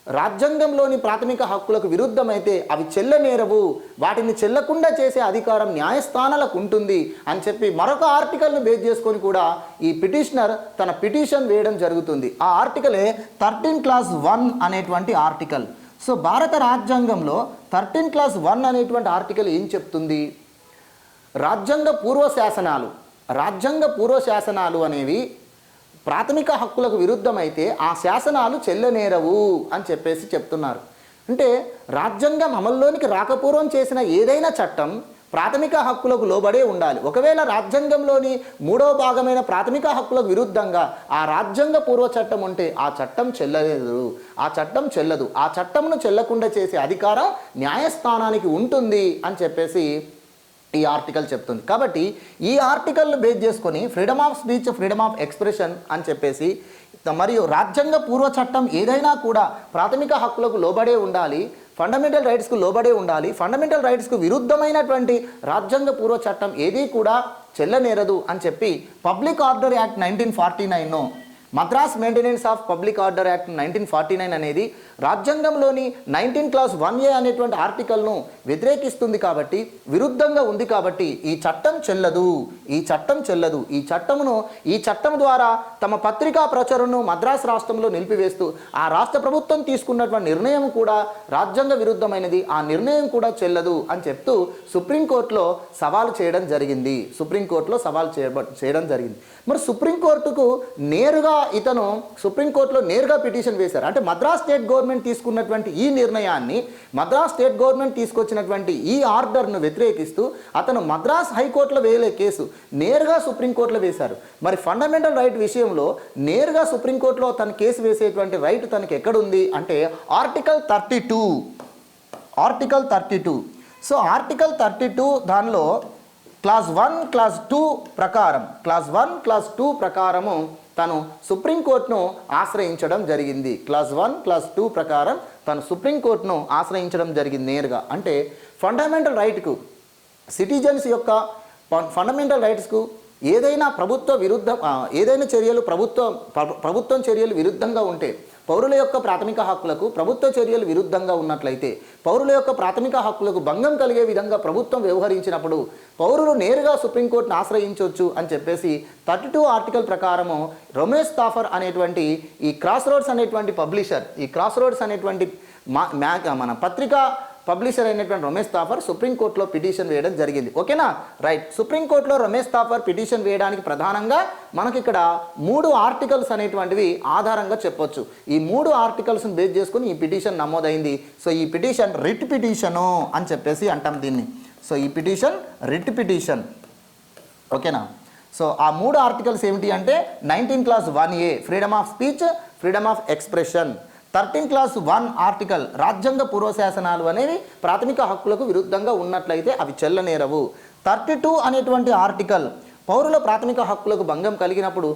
రాజ్యాంగంలోని ప్రాథమిక హక్కులకు విరుద్ధమైతే అవి చెల్లనేరవు, వాటిని చెల్లకుండా చేసే అధికారం న్యాయస్థానాలకు ఉంటుంది అని చెప్పి మరొక ఆర్టికల్ని బేస్ చేసుకొని కూడా ఈ పిటిషనర్ తన పిటిషన్ వేయడం జరుగుతుంది. ఆ ఆర్టికలే 13 క్లాస్ 1 అనేటువంటి ఆర్టికల్. సో భారత రాజ్యాంగంలో 13 క్లాస్ 1 అనేటువంటి ఆర్టికల్ ఏం చెప్తుంది? రాజ్యాంగ పూర్వ శాసనాలు అనేవి ప్రాథమిక హక్కులకు విరుద్ధమైతే ఆ శాసనాలు చెల్లనేరవు అని చెప్పేసి చెప్తున్నారు. అంటే రాజ్యాంగం అమల్లోనికి రాకపూర్వం చేసిన ఏదైనా చట్టం ప్రాథమిక హక్కులకు లోబడే ఉండాలి. ఒకవేళ రాజ్యాంగంలోని 3వ భాగమైన ప్రాథమిక హక్కులకు విరుద్ధంగా ఆ రాజ్యాంగ పూర్వ చట్టం ఉంటే ఆ చట్టం చెల్లదు. ఆ చట్టంను చెల్లకుండా చేసే అధికారం న్యాయస్థానానికి ఉంటుంది అని చెప్పేసి ఈ ఆర్టికల్ చెప్తుంది. కాబట్టి ఈ ఆర్టికల్ను బేస్ చేసుకొని freedom of speech, freedom of expression అని చెప్పేసి మరియు రాజ్యాంగ పూర్వ చట్టం ఏదైనా కూడా ప్రాథమిక హక్కులకు లోబడే ఉండాలి, ఫండమెంటల్ రైట్స్కు లోబడే ఉండాలి. ఫండమెంటల్ రైట్స్కు విరుద్ధమైనటువంటి రాజ్యాంగ పూర్వ చట్టం ఏదీ కూడా చెల్లనేరదు అని చెప్పి public order act 1949 Madras maintenance of public order act 1949 అనేది రాజ్యాంగంలోని 19 క్లాస్ 1A అనేటువంటి ఆర్టికల్ను వ్యతిరేకిస్తుంది కాబట్టి, విరుద్ధంగా ఉంది కాబట్టి ఈ చట్టం చెల్లదు. ఈ చట్టం ద్వారా తమ పత్రికా ప్రచురణను మద్రాస్ రాష్ట్రంలో నిలిపివేస్తూ ఆ రాష్ట్ర ప్రభుత్వం తీసుకున్నటువంటి నిర్ణయం కూడా రాజ్యాంగ విరుద్ధమైనది, ఆ నిర్ణయం కూడా చెల్లదు అని చెప్తూ సుప్రీంకోర్టులో సవాల్ చేయడం జరిగింది. మరి సుప్రీంకోర్టుకు సుప్రీంకోర్టులో నేరుగా పిటిషన్ వేశారు. అంటే మద్రాస్ స్టేట్ గవర్నమెంట్ తీసుకున్నటువంటి ఈ నిర్ణయాన్ని, మద్రాస్ స్టేట్ గవర్నమెంట్ తీసుకొచ్చినటువంటి ఈ ఆర్డర్ను వ్యతిరేకిస్తూ అతను మద్రాస్ హైకోర్టులో వేయలే కేసు, నేరుగా సుప్రీంకోర్టులో వేశారు. మరి ఫండమెంటల్ రైట్ విషయంలో నేరుగా సుప్రీంకోర్టులో తన కేసు వేసేటువంటి రైట్ తనకి ఎక్కడుంది అంటే ఆర్టికల్ 32. సో ఆర్టికల్ 32 దానిలో క్లాస్ 1 క్లాస్ 2 ప్రకారము తను సుప్రీంకోర్టును ఆశ్రయించడం జరిగింది. క్లాస్ 1 క్లాస్ 2 ప్రకారం తను సుప్రీంకోర్టును ఆశ్రయించడం జరిగింది నేరుగా. అంటే ఫండమెంటల్ రైట్కు, సిటిజన్స్ యొక్క ఫండమెంటల్ రైట్స్కు ఏదైనా ప్రభుత్వం చర్యలు విరుద్ధంగా ఉంటే, పౌరుల యొక్క ప్రాథమిక హక్కులకు ప్రభుత్వ చర్యలు విరుద్ధంగా ఉన్నట్లయితే, పౌరుల యొక్క ప్రాథమిక హక్కులకు భంగం కలిగే విధంగా ప్రభుత్వం వ్యవహరించినప్పుడు పౌరులు నేరుగా సుప్రీంకోర్టును ఆశ్రయించవచ్చు అని చెప్పేసి 32 ఆర్టికల్ ప్రకారము రమేష్ తాఫర్ అనేటువంటి ఈ క్రాస్ రోడ్స్ అనేటువంటి మన పత్రికా పబ్లిషర్ అయినటువంటి రమేష్ తాఫర్ సుప్రీంకోర్టులో పిటిషన్ వేయడం జరిగింది. ఓకేనా, రైట్. సుప్రీంకోర్టులో రమేష్ తాఫర్ పిటిషన్ వేయడానికి ప్రధానంగా మనకి ఇక్కడ 3 ఆర్టికల్స్ అనేటువంటివి ఆధారంగా చెప్పొచ్చు. ఈ 3 ఆర్టికల్స్ని బేస్ చేసుకుని ఈ పిటిషన్ నమోదైంది. సో ఈ పిటిషన్ రిట్ పిటిషను అని చెప్పేసి అంటాం దీన్ని. సో ఈ పిటిషన్ రిట్ పిటిషన్. ఓకేనా. సో ఆ 3 ఆర్టికల్స్ ఏమిటి అంటే 19 clause 1A freedom of speech, freedom of expression. 13 class 1 article రాజ్యాంగ పూర్వశాసనాలు అనేవి ప్రాథమిక హక్కులకు విరుద్ధంగా ఉన్నట్లయితే అవి చెల్లనేరవు. 32 అనేటువంటి ఆర్టికల్ పౌరుల ప్రాథమిక హక్కులకు భంగం కలిగినప్పుడు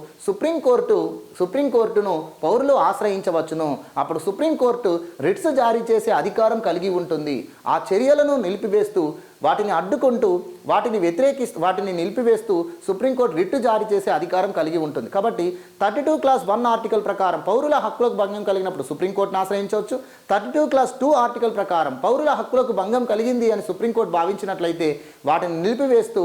సుప్రీంకోర్టును పౌరులు ఆశ్రయించవచ్చును. అప్పుడు సుప్రీంకోర్టు రిట్స్ జారీ చేసే అధికారం కలిగి ఉంటుంది. ఆ చర్యలను నిలిపివేస్తూ, వాటిని అడ్డుకుంటూ, వాటిని నిలిపివేస్తూ సుప్రీంకోర్టు రిట్ జారీ చేసే అధికారం కలిగి ఉంటుంది. కాబట్టి 32 క్లాస్ 1 ఆర్టికల్ ప్రకారం పౌరుల హక్కులకు భంగం కలిగినప్పుడు సుప్రీంకోర్టును ఆశ్రయించవచ్చు. 32 క్లాస్ 2 ఆర్టికల్ ప్రకారం పౌరుల హక్కులకు భంగం కలిగింది అని సుప్రీంకోర్టు భావించినట్లయితే వాటిని నిలిపివేస్తూ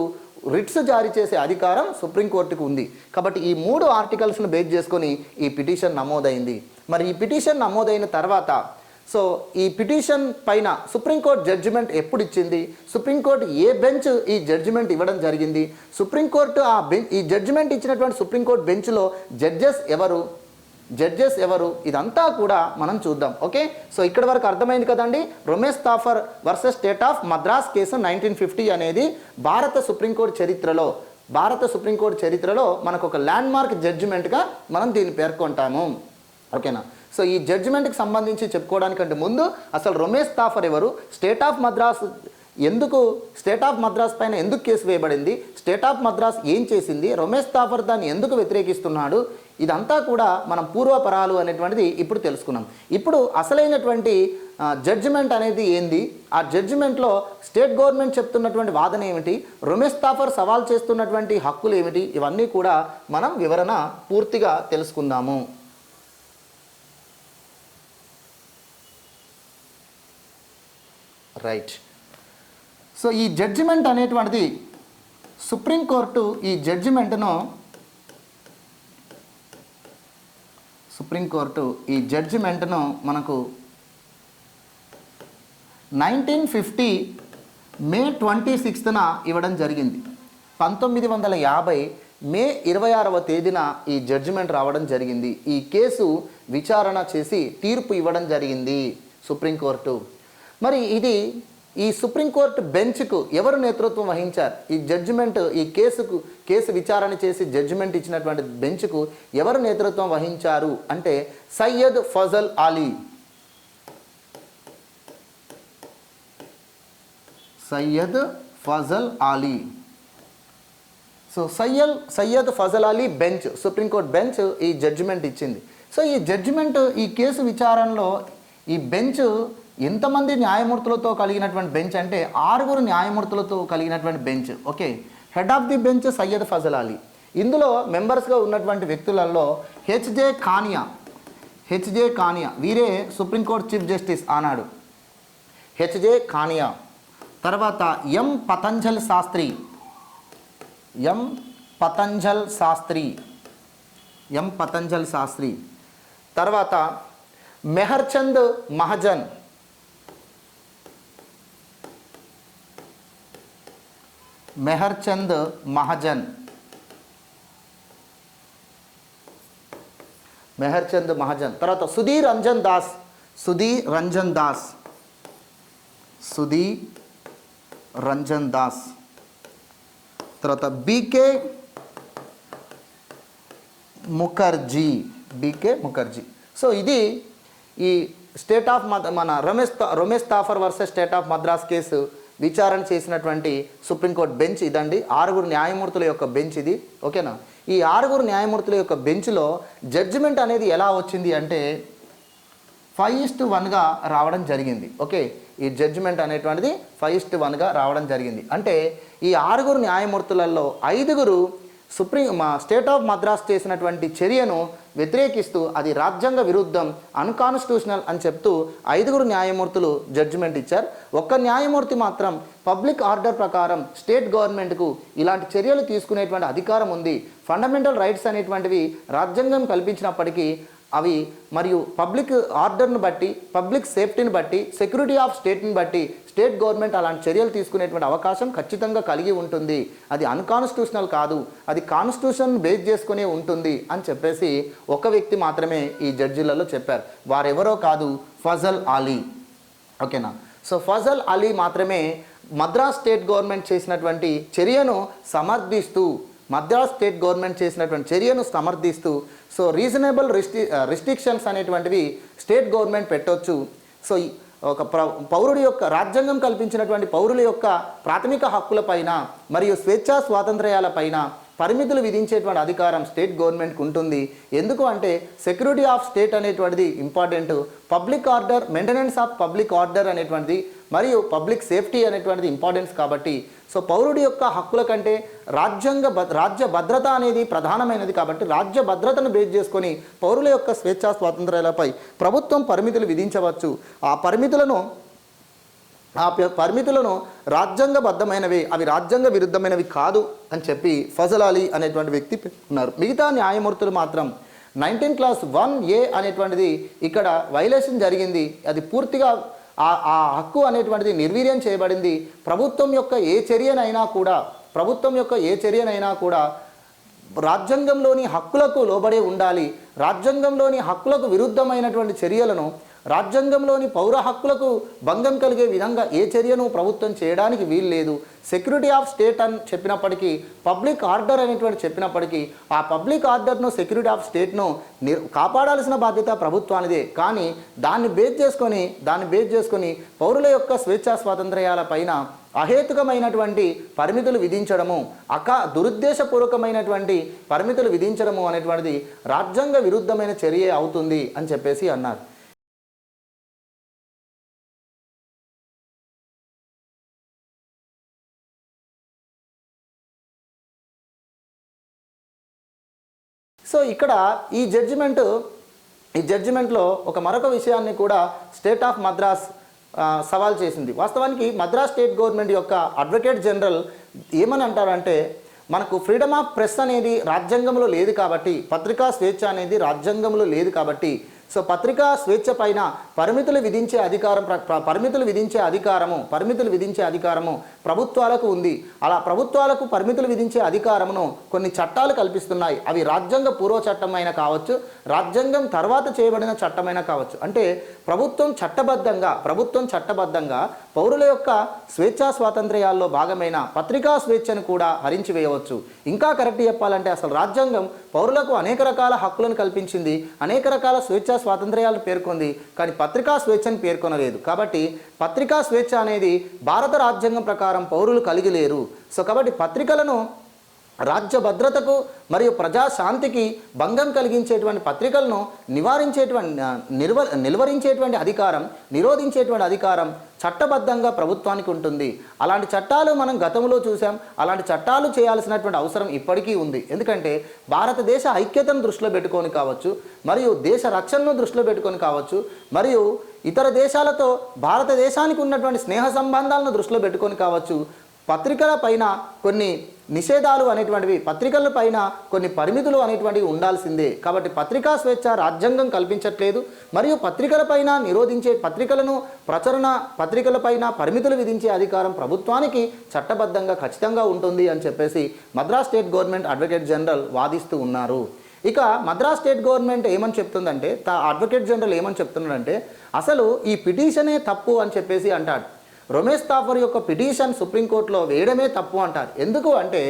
రిట్స్ జారీ చేసే అధికారం సుప్రీంకోర్టుకు ఉంది. కాబట్టి ఈ 3 ఆర్టికల్స్ను బేస్ చేసుకొని ఈ పిటిషన్ నమోదైంది. మరి ఈ పిటిషన్ నమోదైన తర్వాత ఈ పిటిషన్ పైన సుప్రీంకోర్టు జడ్జిమెంట్ ఎప్పుడు ఇచ్చింది, సుప్రీంకోర్టు ఏ బెంచ్ ఈ జడ్జిమెంట్ ఇవ్వడం జరిగింది, సుప్రీంకోర్టు ఈ జడ్జిమెంట్ ఇచ్చినటువంటి సుప్రీంకోర్టు బెంచ్లో జడ్జెస్ ఎవరు, ఇదంతా కూడా మనం చూద్దాం. ఓకే, సో ఇక్కడ వరకు అర్థమైంది కదండి. Ramesh Thapar versus state of Madras case 1950 అనేది భారత సుప్రీంకోర్టు చరిత్రలో మనకు ఒక ల్యాండ్ మార్క్ జడ్జిమెంట్గా మనం దీన్ని పేర్కొంటాము. ఓకేనా. సో ఈ జడ్జిమెంట్కి సంబంధించి చెప్పుకోవడానికంటే ముందు అసలు రమేష్ తాఫర్ ఎవరు, స్టేట్ ఆఫ్ మద్రాస్ పైన ఎందుకు కేసు వేయబడింది, స్టేట్ ఆఫ్ మద్రాస్ ఏం చేసింది, రమేష్ తాఫర్ దాన్ని ఎందుకు వ్యతిరేకిస్తున్నాడు, ఇదంతా కూడా మనం పూర్వపరాలు అనేటువంటిది ఇప్పుడు తెలుసుకున్నాం. ఇప్పుడు అసలైనటువంటి జడ్జిమెంట్ అనేది ఏంది, ఆ జడ్జిమెంట్లో స్టేట్ గవర్నమెంట్ చెప్తున్నటువంటి వాదన ఏమిటి, రమేష్ తాఫర్ సవాల్ చేస్తున్నటువంటి హక్కులు ఏమిటి, ఇవన్నీ కూడా మనం వివరణ పూర్తిగా తెలుసుకుందాము. రైట్. సో ఈ జడ్జిమెంట్ అనేటువంటిది సుప్రీంకోర్టు ఈ జడ్జిమెంట్ను మనకు 1950 మే 26న ఇవ్వడం జరిగింది. 1950 మే 26వ తేదీన ఈ జడ్జిమెంట్ రావడం జరిగింది. ఈ కేసు విచారణ చేసి తీర్పు ఇవ్వడం జరిగింది సుప్రీంకోర్టు. మరి ఇది ఈ సుప్రీంకోర్టు బెంచ్కు ఎవరు నేతృత్వం వహించారు? ఈ జడ్జిమెంట్ ఈ కేసు విచారణ చేసి జడ్జిమెంట్ ఇచ్చినటువంటి బెంచ్కు ఎవరు నేతృత్వం వహించారు అంటే Syed Fazal Ali. Syed Fazal Ali. So Syed Fazal Ali bench, Supreme Court bench ఈ జడ్జిమెంట్ ఇచ్చింది. సో ఈ జడ్జిమెంట్ ఈ కేసు విచారణలో ఈ బెంచ్ ఎంతమంది న్యాయమూర్తులతో కలిగినటువంటి బెంచ్ అంటే 6 న్యాయమూర్తులతో కలిగినటువంటి bench. Okay, head of the bench Syed Fazal Ali. ఇందులో మెంబర్స్గా ఉన్నటువంటి వ్యక్తులలో హెచ్జే కానియా వీరే సుప్రీంకోర్టు చీఫ్ జస్టిస్ ఆనాడు. హెచ్జే కానియా. తర్వాత ఎం పతంజల్ శాస్త్రి. తర్వాత మెహర్చంద్ మహాజన్. తర్వాత సుధీర్ రంజన్ దాస్. తర్వాత బీకే ముఖర్జీ. సో ఇది ఈ స్టేట్ ఆఫ్ మన Ramesh Thapar versus state of Madras case విచారణ చేసినటువంటి సుప్రీంకోర్టు బెంచ్ ఇదండి. 6 న్యాయమూర్తుల యొక్క బెంచ్ ఇది. ఓకేనా? ఈ 6 న్యాయమూర్తుల యొక్క బెంచ్లో జడ్జిమెంట్ అనేది ఎలా వచ్చింది అంటే 5:1గా రావడం జరిగింది. ఓకే, ఈ జడ్జిమెంట్ అనేటువంటిది 5:1గా రావడం జరిగింది. అంటే ఈ 6 న్యాయమూర్తులలో 5 స్టేట్ ఆఫ్ మద్రాస్ చేసినటువంటి చర్యను వ్యతిరేకిస్తూ అది రాజ్యాంగ విరుద్ధం, అన్కాన్స్టిట్యూషనల్ అని చెప్తూ 5 న్యాయమూర్తులు జడ్జిమెంట్ ఇచ్చారు. ఒక్క న్యాయమూర్తి మాత్రం పబ్లిక్ ఆర్డర్ ప్రకారం స్టేట్ గవర్నమెంట్కు ఇలాంటి చర్యలు తీసుకునేటువంటి అధికారం ఉంది, ఫండమెంటల్ రైట్స్ అనేటువంటివి రాజ్యాంగం కల్పించినప్పటికీ అవి మరియు పబ్లిక్ ఆర్డర్ను బట్టి, పబ్లిక్ సేఫ్టీని బట్టి, సెక్యూరిటీ ఆఫ్ స్టేట్ని బట్టి స్టేట్ గవర్నమెంట్ అలాంటి చర్యలు తీసుకునేటువంటి అవకాశం ఖచ్చితంగా కలిగి ఉంటుంది, అది అన్కాన్స్టిట్యూషనల్ కాదు, అది కాన్స్టిట్యూషన్ బేస్ చేసుకునే ఉంటుంది అని చెప్పేసి ఒక వ్యక్తి మాత్రమే ఈ జడ్జిలలో చెప్పారు. వారెవరో కాదు, ఫజల్ అలీ. ఓకేనా? సో ఫజల్ అలీ మాత్రమే మద్రాస్ స్టేట్ గవర్నమెంట్ చేసినటువంటి చర్యను సమర్థిస్తూ సో రీజనబుల్ రిస్ట్రిక్షన్స్ అనేటువంటివి స్టేట్ గవర్నమెంట్ పెట్టొచ్చు. సో ఒక పౌరుడి యొక్క రాజ్యాంగం కల్పించినటువంటి పౌరుల యొక్క ప్రాథమిక హక్కులపైన మరియు స్వేచ్ఛా స్వాతంత్ర్యాలపైన పరిమితులు విధించేటువంటి అధికారం స్టేట్ గవర్నమెంట్కి ఉంటుంది. ఎందుకు అంటే సెక్యూరిటీ ఆఫ్ స్టేట్ అనేటువంటిది important, public order, maintenance of public order అనేటువంటిది మరియు పబ్లిక్ సేఫ్టీ అనేటువంటిది ఇంపార్టెన్స్ కాబట్టి సో పౌరుడి యొక్క హక్కుల కంటే రాజ్య భద్రత అనేది ప్రధానమైనది కాబట్టి రాజ్య భద్రతను బేస్ చేసుకొని పౌరుల యొక్క స్వేచ్ఛా స్వాతంత్ర్యాలపై ప్రభుత్వం పరిమితులు విధించవచ్చు. ఆ పరిమితులను రాజ్యాంగబద్ధమైనవి, అవి రాజ్యాంగ విరుద్ధమైనవి కాదు అని చెప్పి ఫజల్ అలీ అనేటువంటి వ్యక్తి ఉన్నారు. మిగతా న్యాయమూర్తులు మాత్రం 19 Clause 1A అనేటువంటిది ఇక్కడ వైలేషన్ జరిగింది, అది పూర్తిగా ఆ హక్కు అనేటువంటిది నిర్వీర్యం చేయబడింది. ప్రభుత్వం యొక్క ఏ చర్యనైనా కూడా రాజ్యాంగంలోని హక్కులకు లోబడే ఉండాలి. రాజ్యాంగంలోని హక్కులకు విరుద్ధమైనటువంటి చర్యలను, రాజ్యాంగంలోని పౌర హక్కులకు భంగం కలిగే విధంగా ఏ చర్యను ప్రభుత్వం చేయడానికి వీలు లేదు. సెక్యూరిటీ ఆఫ్ స్టేట్ అని చెప్పినప్పటికీ, పబ్లిక్ ఆర్డర్ అనేటువంటి చెప్పినప్పటికీ ఆ పబ్లిక్ ఆర్డర్ను, సెక్యూరిటీ ఆఫ్ స్టేట్ను కాపాడాల్సిన బాధ్యత ప్రభుత్వానిదే. కానీ దాన్ని బేస్ చేసుకొని పౌరుల యొక్క స్వేచ్ఛా స్వాతంత్ర్యాల పైన అహేతుకమైనటువంటి పరిమితులు విధించడము, దురుద్దేశపూర్వకమైనటువంటి పరిమితులు విధించడము అనేటువంటిది రాజ్యాంగ విరుద్ధమైన చర్య అవుతుంది అని చెప్పేసి అన్నారు. సో ఇక్కడ ఈ జడ్జిమెంట్లో మరొక విషయాన్ని కూడా స్టేట్ ఆఫ్ మద్రాస్ సవాల్ చేసింది. వాస్తవానికి మద్రాస్ స్టేట్ గవర్నమెంట్ యొక్క అడ్వకేట్ జనరల్ ఏమని అంటారంటే, మనకు ఫ్రీడమ్ ఆఫ్ ప్రెస్ అనేది రాజ్యాంగంలో లేదు కాబట్టి, పత్రికా స్వేచ్ఛ అనేది రాజ్యాంగంలో లేదు కాబట్టి, సో పత్రికా స్వేచ్ఛ పైన పరిమితులు విధించే అధికారము ప్రభుత్వాలకు ఉంది. అలా ప్రభుత్వాలకు పరిమితులు విధించే అధికారమును కొన్ని చట్టాలు కల్పిస్తున్నాయి. అవి రాజ్యాంగ పూర్వ చట్టమైనా కావచ్చు, రాజ్యాంగం తర్వాత చేయబడిన చట్టమైనా కావచ్చు. అంటే ప్రభుత్వం చట్టబద్ధంగా పౌరుల యొక్క స్వేచ్ఛా స్వాతంత్ర్యాల్లో భాగమైన పత్రికా స్వేచ్ఛను కూడా హరించివేయవచ్చు. ఇంకా కరెక్ట్ చెప్పాలంటే అసలు రాజ్యాంగం పౌరులకు అనేక రకాల హక్కులను కల్పించింది, అనేక రకాల స్వేచ్ఛా స్వాతంత్ర్యాలు పేర్కొంది, కానీ పత్రికా స్వేచ్ఛను పేర్కొనలేదు. కాబట్టి పత్రికా స్వేచ్ఛ అనేది భారత రాజ్యాంగం ప్రకారం పౌరులు కలిగి లేరు. సో కాబట్టి పత్రికలను రాజ్య భద్రతకు మరియు ప్రజాశాంతికి భంగం కలిగించేటువంటి పత్రికలను నిలువరించేటువంటి అధికారం, నిరోధించేటువంటి అధికారం చట్టబద్ధంగా ప్రభుత్వానికి ఉంటుంది. అలాంటి చట్టాలు మనం గతంలో చూసాం. అలాంటి చట్టాలు చేయాల్సినటువంటి అవసరం ఇప్పటికీ ఉంది. ఎందుకంటే భారతదేశ ఐక్యతను దృష్టిలో పెట్టుకొని కావచ్చు, మరియు దేశ రక్షణను దృష్టిలో పెట్టుకొని కావచ్చు, మరియు ఇతర దేశాలతో భారతదేశానికి ఉన్నటువంటి స్నేహ సంబంధాలను దృష్టిలో పెట్టుకొని కావచ్చు, పత్రికల పైన కొన్ని నిషేధాలు అనేటువంటివి, పత్రికల పైన కొన్ని పరిమితులు అనేటువంటివి ఉండాల్సిందే. కాబట్టి పత్రికా స్వేచ్ఛ రాజ్యాంగం కల్పించట్లేదు, మరియు పత్రికలపైన పత్రికలపైన పరిమితులు విధించే అధికారం ప్రభుత్వానికి చట్టబద్ధంగా ఖచ్చితంగా ఉంటుంది అని చెప్పేసి Madras state government advocate general వాదిస్తూ ఉన్నారు. ఇక మద్రాస్ స్టేట్ గవర్నమెంట్ ఏమని చెప్తుందంటే, అడ్వకేట్ జనరల్ ఏమని చెప్తున్నాడంటే, అసలు ఈ పిటిషనే తప్పు అని చెప్పేసి అంటాడు. రమేష్ థాపర్ యొక్క పిటిషన్ సుప్రీంకోర్టులో వేయడమే తప్పు అంటారు. ఎందుకు అంటే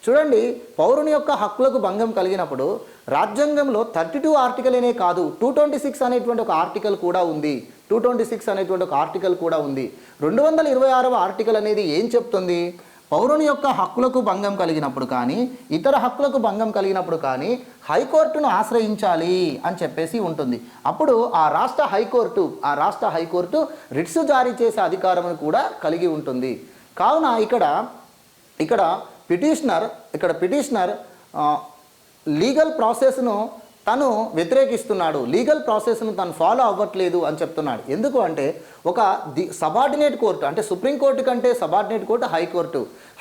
చూడండి, పౌరుని యొక్క హక్కులకు భంగం కలిగినప్పుడు రాజ్యాంగంలో 32 ఆర్టికలేనే కాదు, 226 అనేటువంటి ఒక ఆర్టికల్ కూడా ఉంది. 226వ ఆర్టికల్ అనేది ఏం చెప్తుంది? పౌరుని యొక్క హక్కులకు భంగం కలిగినప్పుడు కానీ, ఇతర హక్కులకు భంగం కలిగినప్పుడు కానీ హైకోర్టును ఆశ్రయించాలి అని చెప్పేసి ఉంటుంది. అప్పుడు ఆ రాష్ట్ర హైకోర్టు రిట్స్ జారీ చేసే అధికారం కూడా కలిగి ఉంటుంది. కావున ఇక్కడ పిటిషనర్ లీగల్ ప్రాసెస్ను తను వ్యతిరేకిస్తున్నాడు, లీగల్ ప్రాసెస్ను తను ఫాలో అవ్వట్లేదు అని చెప్తున్నాడు. ఎందుకు అంటే ఒక సబార్డినేట్ కోర్టు, అంటే సుప్రీంకోర్టు కంటే సబార్డినేట్ కోర్టు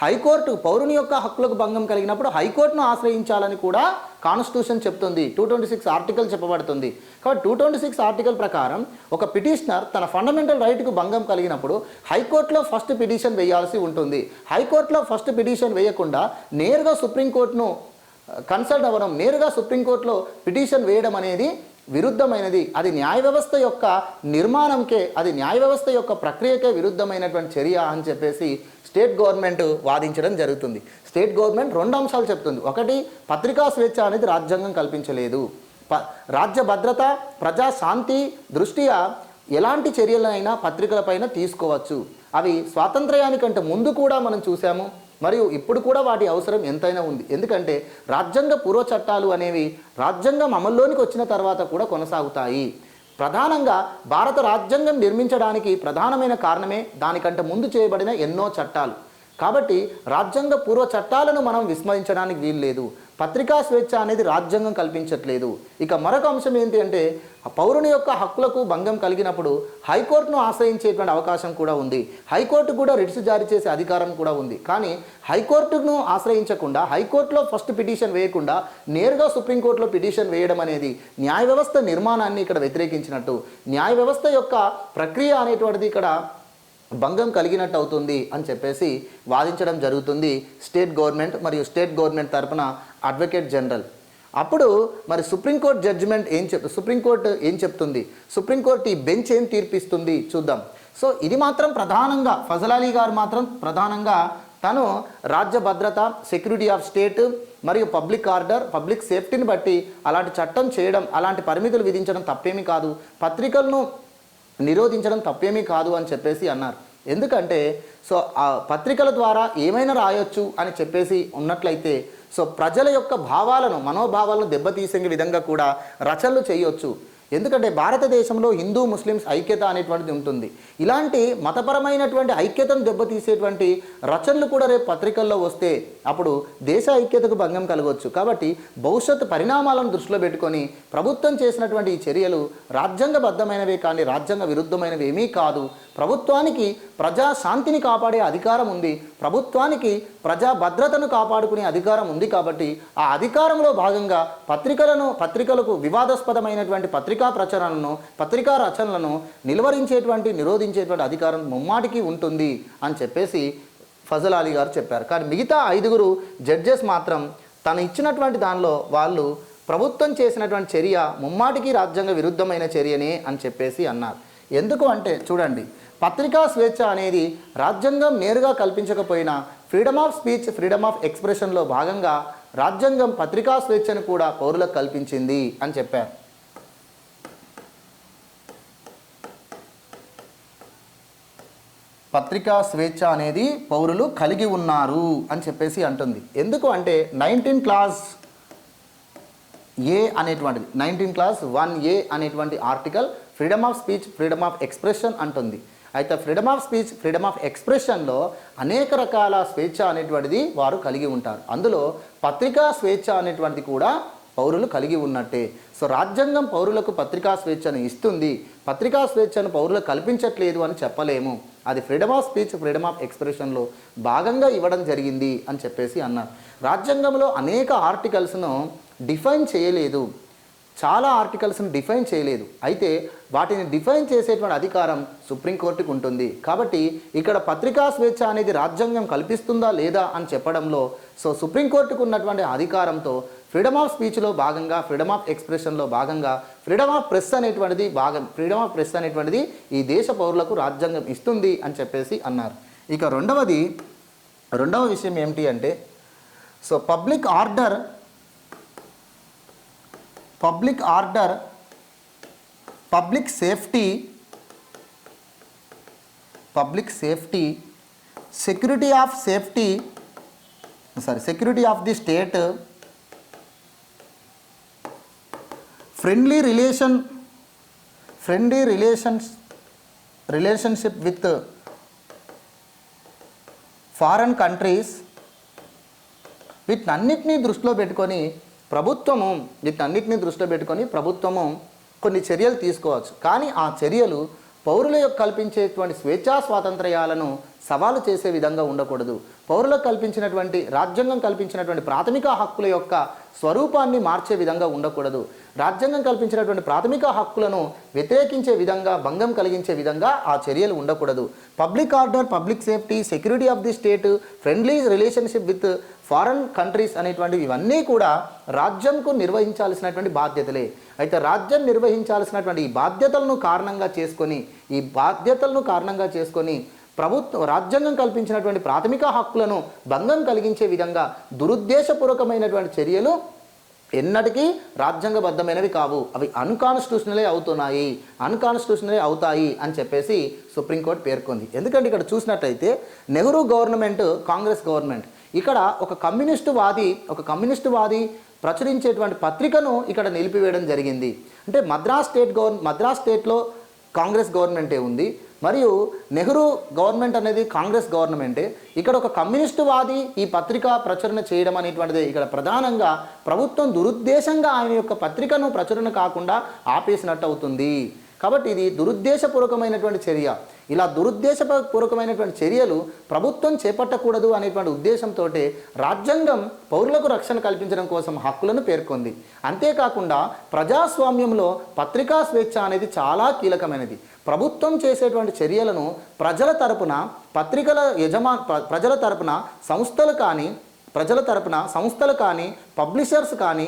హైకోర్టు పౌరుని యొక్క హక్కులకు భంగం కలిగినప్పుడు హైకోర్టును ఆశ్రయించాలని కూడా కాన్స్టిట్యూషన్ చెప్తుంది. 226 ఆర్టికల్ చెప్పబడుతుంది. కాబట్టి 226 ఆర్టికల్ ప్రకారం ఒక పిటిషనర్ తన ఫండమెంటల్ రైట్కు భంగం కలిగినప్పుడు హైకోర్టులో ఫస్ట్ పిటిషన్ వేయాల్సి ఉంటుంది. హైకోర్టులో ఫస్ట్ పిటిషన్ వేయకుండా నేరుగా సుప్రీంకోర్టును కన్సల్ట్ అవ్వడం, నేరుగా సుప్రీంకోర్టులో పిటిషన్ వేయడం అనేది విరుద్ధమైనది. అది న్యాయ వ్యవస్థ యొక్క నిర్మాణంకే, అది న్యాయ వ్యవస్థ యొక్క ప్రక్రియకే విరుద్ధమైనటువంటి చర్య అని చెప్పేసి స్టేట్ గవర్నమెంట్ వాదించడం జరుగుతుంది. స్టేట్ గవర్నమెంట్ 2 అంశాలు చెప్తుంది. ఒకటి, పత్రికా స్వేచ్ఛ అనేది రాజ్యాంగం కల్పించలేదు. రాజ్య భద్రత, ప్రజాశాంతి దృష్ట్యా ఎలాంటి చర్యలైనా పత్రికలపైన తీసుకోవచ్చు. అవి స్వాతంత్ర్యానికంటే ముందు కూడా మనం చూసాము, మరియు ఇప్పుడు కూడా వాటి అవసరం ఎంతైనా ఉంది. ఎందుకంటే రాజ్యాంగ పూర్వ చట్టాలు అనేవి రాజ్యాంగం అమల్లోనికి వచ్చిన తర్వాత కూడా కొనసాగుతాయి. ప్రధానంగా భారత రాజ్యాంగం నిర్మించడానికి ప్రధానమైన కారణమే దానికంటే ముందు చేయబడిన ఎన్నో చట్టాలు. కాబట్టి రాజ్యాంగ పూర్వ చట్టాలను మనం విస్మరించడానికి వీల్లేదు. పత్రికా స్వేచ్ఛ అనేది రాజ్యాంగం కల్పించట్లేదు. ఇక మరొక అంశం ఏంటి అంటే, పౌరుని యొక్క హక్కులకు భంగం కలిగినప్పుడు హైకోర్టును ఆశ్రయించేటువంటి అవకాశం కూడా ఉంది. హైకోర్టు కూడా రిట్స్ జారీ చేసే అధికారం కూడా ఉంది. కానీ హైకోర్టును ఆశ్రయించకుండా, హైకోర్టులో ఫస్ట్ పిటిషన్ వేయకుండా నేరుగా సుప్రీంకోర్టులో పిటిషన్ వేయడం అనేది న్యాయ వ్యవస్థ నిర్మాణాన్ని ఇక్కడ వ్యతిరేకించినట్టు, న్యాయ వ్యవస్థ యొక్క ప్రక్రియ అనేటువంటిది ఇక్కడ భంగం కలిగినట్టు అవుతుంది అని చెప్పేసి వాదించడం జరుగుతుంది స్టేట్ గవర్నమెంట్ మరియు స్టేట్ గవర్నమెంట్ తరపున అడ్వకేట్ జనరల్. అప్పుడు మరి సుప్రీంకోర్టు జడ్జిమెంట్ సుప్రీంకోర్టు ఏం చెప్తుంది, సుప్రీంకోర్టు ఈ బెంచ్ ఏం తీర్పిస్తుంది చూద్దాం. సో ఇది మాత్రం ప్రధానంగా ఫజల్ అలీ గారు మాత్రం ప్రధానంగా తను రాజ్య భద్రత, సెక్యూరిటీ ఆఫ్ స్టేట్ మరియు పబ్లిక్ ఆర్డర్, పబ్లిక్ సేఫ్టీని బట్టి అలాంటి చట్టం చేయడం, అలాంటి పరిమితులు విధించడం తప్పేమీ కాదు, పత్రికలను నిరోధించడం తప్పేమీ కాదు అని చెప్పేసి అన్నారు. ఎందుకంటే సో ఆ పత్రికల ద్వారా ఏమైనా రాయొచ్చు అని చెప్పేసి ఉన్నట్లయితే సో ప్రజల యొక్క భావాలను, మనోభావాలను దెబ్బతీసే విధంగా కూడా రచనలు చేయొచ్చు. ఎందుకంటే భారతదేశంలో హిందూ ముస్లిమ్స్ ఐక్యత అనేటువంటిది ఉంటుంది. ఇలాంటి మతపరమైనటువంటి ఐక్యతను దెబ్బతీసేటువంటి రచనలు కూడా రేపు పత్రికల్లో వస్తే అప్పుడు దేశ ఐక్యతకు భంగం కలగవచ్చు. కాబట్టి భవిష్యత్తు పరిణామాలను దృష్టిలో పెట్టుకొని ప్రభుత్వం చేసినటువంటి ఈ చర్యలు రాజ్యాంగబద్ధమైనవే కానీ రాజ్యాంగ విరుద్ధమైనవి ఏమీ కాదు. ప్రభుత్వానికి ప్రజా శాంతిని కాపాడే అధికారం ఉంది, ప్రభుత్వానికి ప్రజా భద్రతను కాపాడుకునే అధికారం ఉంది. కాబట్టి ఆ అధికారంలో భాగంగా పత్రికలకు వివాదాస్పదమైనటువంటి పత్రికా ప్రచురణలను పత్రికా రచనలను నిరోధించేటువంటి అధికారం ముమ్మాటికి ఉంటుంది అని చెప్పేసి ఫజల్ అలీ గారు చెప్పారు. కానీ మిగతా 5 జడ్జెస్ మాత్రం తను ఇచ్చినటువంటి దానిలో వాళ్ళు ప్రభుత్వం చేసినటువంటి చర్య ముమ్మాటికి రాజ్యాంగ విరుద్ధమైన చర్యనే అని చెప్పేసి అన్నారు. ఎందుకు అంటే చూడండి, పత్రికా స్వేచ్ఛ అనేది రాజ్యాంగం నేరుగా కల్పించకపోయినా freedom of speech freedom of ఎక్స్ప్రెషన్లో భాగంగా రాజ్యాంగం పత్రికా స్వేచ్ఛను కూడా పౌరులకు కల్పించింది అని చెప్పారు. పత్రికా స్వేచ్ఛ అనేది పౌరులు కలిగి ఉన్నారు అని చెప్పేసి అంటుంది. ఎందుకు అంటే 19 క్లాస్ ఏ అనేటువంటిది 19 క్లాస్ 1A అనేటువంటి article freedom of speech freedom of expression అంటుంది. అయితే freedom of speech freedom of ఎక్స్ప్రెషన్లో అనేక రకాల స్వేచ్ఛ అనేటువంటిది వారు కలిగి ఉంటారు. అందులో పత్రికా స్వేచ్ఛ అనేటువంటిది కూడా పౌరులు కలిగి ఉన్నట్టే. సో రాజ్యాంగం పౌరులకు పత్రికా స్వేచ్ఛను ఇస్తుంది, పత్రికా స్వేచ్ఛను పౌరులకు కల్పించట్లేదు అని చెప్పలేము. అది freedom of speech freedom of ఎక్స్ప్రెషన్లో భాగంగా ఇవ్వడం జరిగింది అని చెప్పేసి అన్నారు. రాజ్యాంగంలో అనేక ఆర్టికల్స్ను డిఫైన్ చేయలేదు, చాలా ఆర్టికల్స్ను డిఫైన్ చేయలేదు. అయితే వాటిని డిఫైన్ చేసేటువంటి అధికారం సుప్రీంకోర్టుకు ఉంటుంది. కాబట్టి ఇక్కడ పత్రికా స్వేచ్ఛ అనేది రాజ్యాంగం కల్పిస్తుందా లేదా అని చెప్పడంలో సుప్రీంకోర్టుకు ఉన్నటువంటి అధికారంతో ఫ్రీడమ్ ఆఫ్ స్పీచ్లో భాగంగా ఫ్రీడమ్ ఆఫ్ ఎక్స్ప్రెషన్లో భాగంగా ఫ్రీడమ్ ఆఫ్ ప్రెస్ అనేటువంటిది ఈ దేశ పౌరులకు రాజ్యాంగం ఇస్తుంది అని చెప్పేసి అన్నారు. ఇక రెండవ విషయం ఏమిటి అంటే public order public safety security of the state friendly relationship with foreign countries వీటన్నిటినీ దృష్టిలో పెట్టుకొని ప్రభుత్వము కొన్ని చర్యలు తీసుకోవచ్చు. కానీ ఆ చర్యలు పౌరులకు కల్పించేటువంటి స్వేచ్ఛా స్వాతంత్ర్యాలను సవాలు చేసే విధంగా ఉండకూడదు. పౌరులకు కల్పించినటువంటి రాజ్యాంగం కల్పించినటువంటి ప్రాథమిక హక్కుల యొక్క స్వరూపాన్ని మార్చే విధంగా ఉండకూడదు. రాజ్యాంగం కల్పించినటువంటి ప్రాథమిక హక్కులను వ్యతిరేకించే విధంగా భంగం కలిగించే విధంగా ఆ చర్యలు ఉండకూడదు. Public order public safety security of the state friendly relationship with foreign countries అనేటువంటివి ఇవన్నీ కూడా రాజ్యంకు నిర్వహించాల్సినటువంటి బాధ్యతలే. అయితే రాజ్యం నిర్వహించాల్సినటువంటి ఈ బాధ్యతలను కారణంగా చేసుకొని రాజ్యాంగం కల్పించినటువంటి ప్రాథమిక హక్కులను భంగం కలిగించే విధంగా దురుద్దేశపూర్వకమైనటువంటి చర్యలు ఎన్నటికీ రాజ్యాంగబద్ధమైనవి కావు, అవి అన్కాన్స్టిట్యూషనలే అవుతాయి అని చెప్పేసి సుప్రీంకోర్టు పేర్కొంది. ఎందుకంటే ఇక్కడ చూసినట్లయితే నెహ్రూ గవర్నమెంట్ కాంగ్రెస్ గవర్నమెంట్ ఇక్కడ ఒక కమ్యూనిస్టు వాది ప్రచురించేటువంటి పత్రికను ఇక్కడ నిలిపివేయడం జరిగింది. అంటే మద్రాస్ స్టేట్లో కాంగ్రెస్ గవర్నమెంటే ఉంది, మరియు నెహ్రూ గవర్నమెంట్ అనేది కాంగ్రెస్ గవర్నమెంటే. ఇక్కడ ఒక కమ్యూనిస్టు వాది ఈ పత్రిక ప్రచురణ చేయడం అనేటువంటిది ఇక్కడ ప్రధానంగా ప్రభుత్వం దురుద్దేశంగా ఆయన యొక్క పత్రికను ప్రచురణ కాకుండా ఆపేసినట్టు అవుతుంది. కాబట్టి ఇది దురుద్దేశపూర్వకమైనటువంటి చర్య. ఇలా దురుద్దేశపూర్వకమైనటువంటి చర్యలు ప్రభుత్వం చేపట్టకూడదు అనేటువంటి ఉద్దేశంతో రాజ్యాంగం పౌరులకు రక్షణ కల్పించడం కోసం హక్కులను పేర్కొంది. అంతేకాకుండా ప్రజాస్వామ్యంలో పత్రికా స్వేచ్ఛ అనేది చాలా కీలకమైనది. ప్రభుత్వం చేసేటువంటి చర్యలను ప్రజల తరపున సంస్థలు కానీ పబ్లిషర్స్ కానీ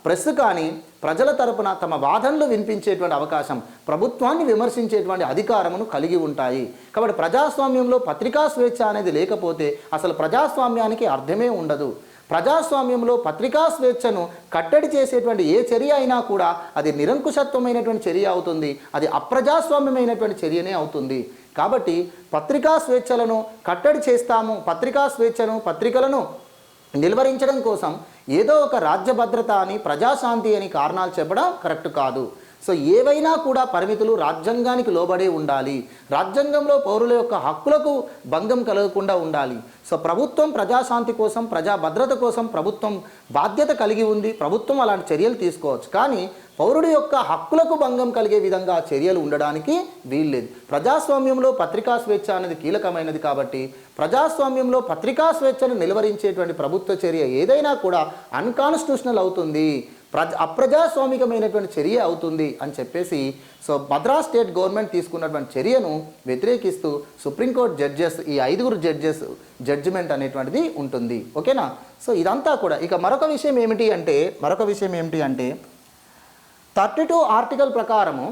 ప్రెస్ కానీ ప్రజల తరపున తమ వాదనలు వినిపించేటువంటి అవకాశం, ప్రభుత్వాన్ని విమర్శించేటువంటి అధికారమును కలిగి ఉంటాయి. కాబట్టి ప్రజాస్వామ్యంలో పత్రికా స్వేచ్ఛ అనేది లేకపోతే అసలు ప్రజాస్వామ్యానికి అర్థమే ఉండదు. ప్రజాస్వామ్యంలో పత్రికా స్వేచ్ఛను కట్టడి చేసేటువంటి ఏ చర్య అయినా కూడా అది నిరంకుశత్వమైనటువంటి చర్య అవుతుంది, అది అప్రజాస్వామ్యమైనటువంటి చర్యనే అవుతుంది. కాబట్టి పత్రికా స్వేచ్ఛలను కట్టడి చేస్తాము, పత్రికలను నిలువరించడం కోసం ఏదో ఒక రాజ్య భద్రత అని, ప్రజాశాంతి అని కారణాలు చెప్పడం కరెక్ట్ కాదు. సో ఏవైనా కూడా పరిమితులు రాజ్యాంగానికి లోబడే ఉండాలి. రాజ్యాంగంలో పౌరుల యొక్క హక్కులకు భంగం కలగకుండా ఉండాలి. సో ప్రభుత్వం ప్రజాశాంతి కోసం, ప్రజా భద్రత కోసం ప్రభుత్వం బాధ్యత కలిగి ఉంది. ప్రభుత్వం అలాంటి చర్యలు తీసుకోవచ్చు. కానీ పౌరుడి యొక్క హక్కులకు భంగం కలిగే విధంగా చర్యలు ఉండడానికి వీల్లేదు. ప్రజాస్వామ్యంలో పత్రికా స్వేచ్ఛ అనేది కీలకమైనది కాబట్టి ప్రజాస్వామ్యంలో పత్రికా స్వేచ్ఛను నిలువరించేటువంటి ప్రభుత్వ చర్య ఏదైనా కూడా అన్కాన్స్టిట్యూషనల్ అవుతుంది, అప్రజాస్వామికమైనటువంటి చర్య అవుతుంది అని చెప్పేసి సో మద్రాస్ స్టేట్ గవర్నమెంట్ తీసుకున్నటువంటి చర్యను వ్యతిరేకిస్తూ సుప్రీంకోర్టు జడ్జెస్, ఈ 5 జడ్జెస్ జడ్జిమెంట్ అనేటువంటిది ఉంటుంది. ఓకేనా? సో ఇదంతా కూడా ఇక మరొక విషయం ఏమిటి అంటే 32 ఆర్టికల్ ప్రకారము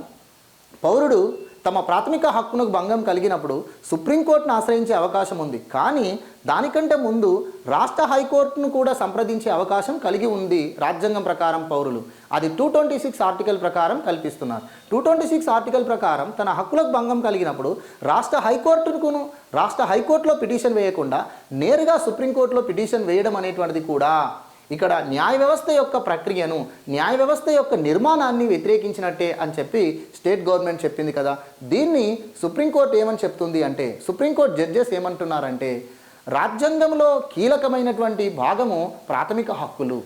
పౌరుడు తమ ప్రాథమిక హక్కునకు భంగం కలిగినప్పుడు సుప్రీంకోర్టును ఆశ్రయించే అవకాశం ఉంది. కానీ దానికంటే ముందు రాష్ట్ర హైకోర్టును కూడా సంప్రదించే అవకాశం కలిగి ఉంది రాజ్యాంగం ప్రకారం పౌరులు. అది 226 ఆర్టికల్ ప్రకారం కల్పిస్తున్నారు. 226 ఆర్టికల్ ప్రకారం తన హక్కులకు భంగం కలిగినప్పుడు రాష్ట్ర హైకోర్టులో పిటిషన్ వేయకుండా నేరుగా సుప్రీంకోర్టులో పిటిషన్ వేయడం అనేటువంటిది కూడా ఇక్కడ న్యాయ వ్యవస్థ యొక్క ప్రక్రియను, న్యాయ వ్యవస్థ యొక్క నిర్మాణాన్ని వ్యతిరేకించినట్టే అని చెప్పి స్టేట్ గవర్నమెంట్ చెప్పింది కదా. దీన్ని సుప్రీంకోర్టు ఏమని చెప్తుంది అంటే, సుప్రీంకోర్టు జడ్జెస్ ఏమంటున్నారంటే రాజ్యాంగంలో కీలకమైనటువంటి భాగము ప్రాథమిక హక్కులు.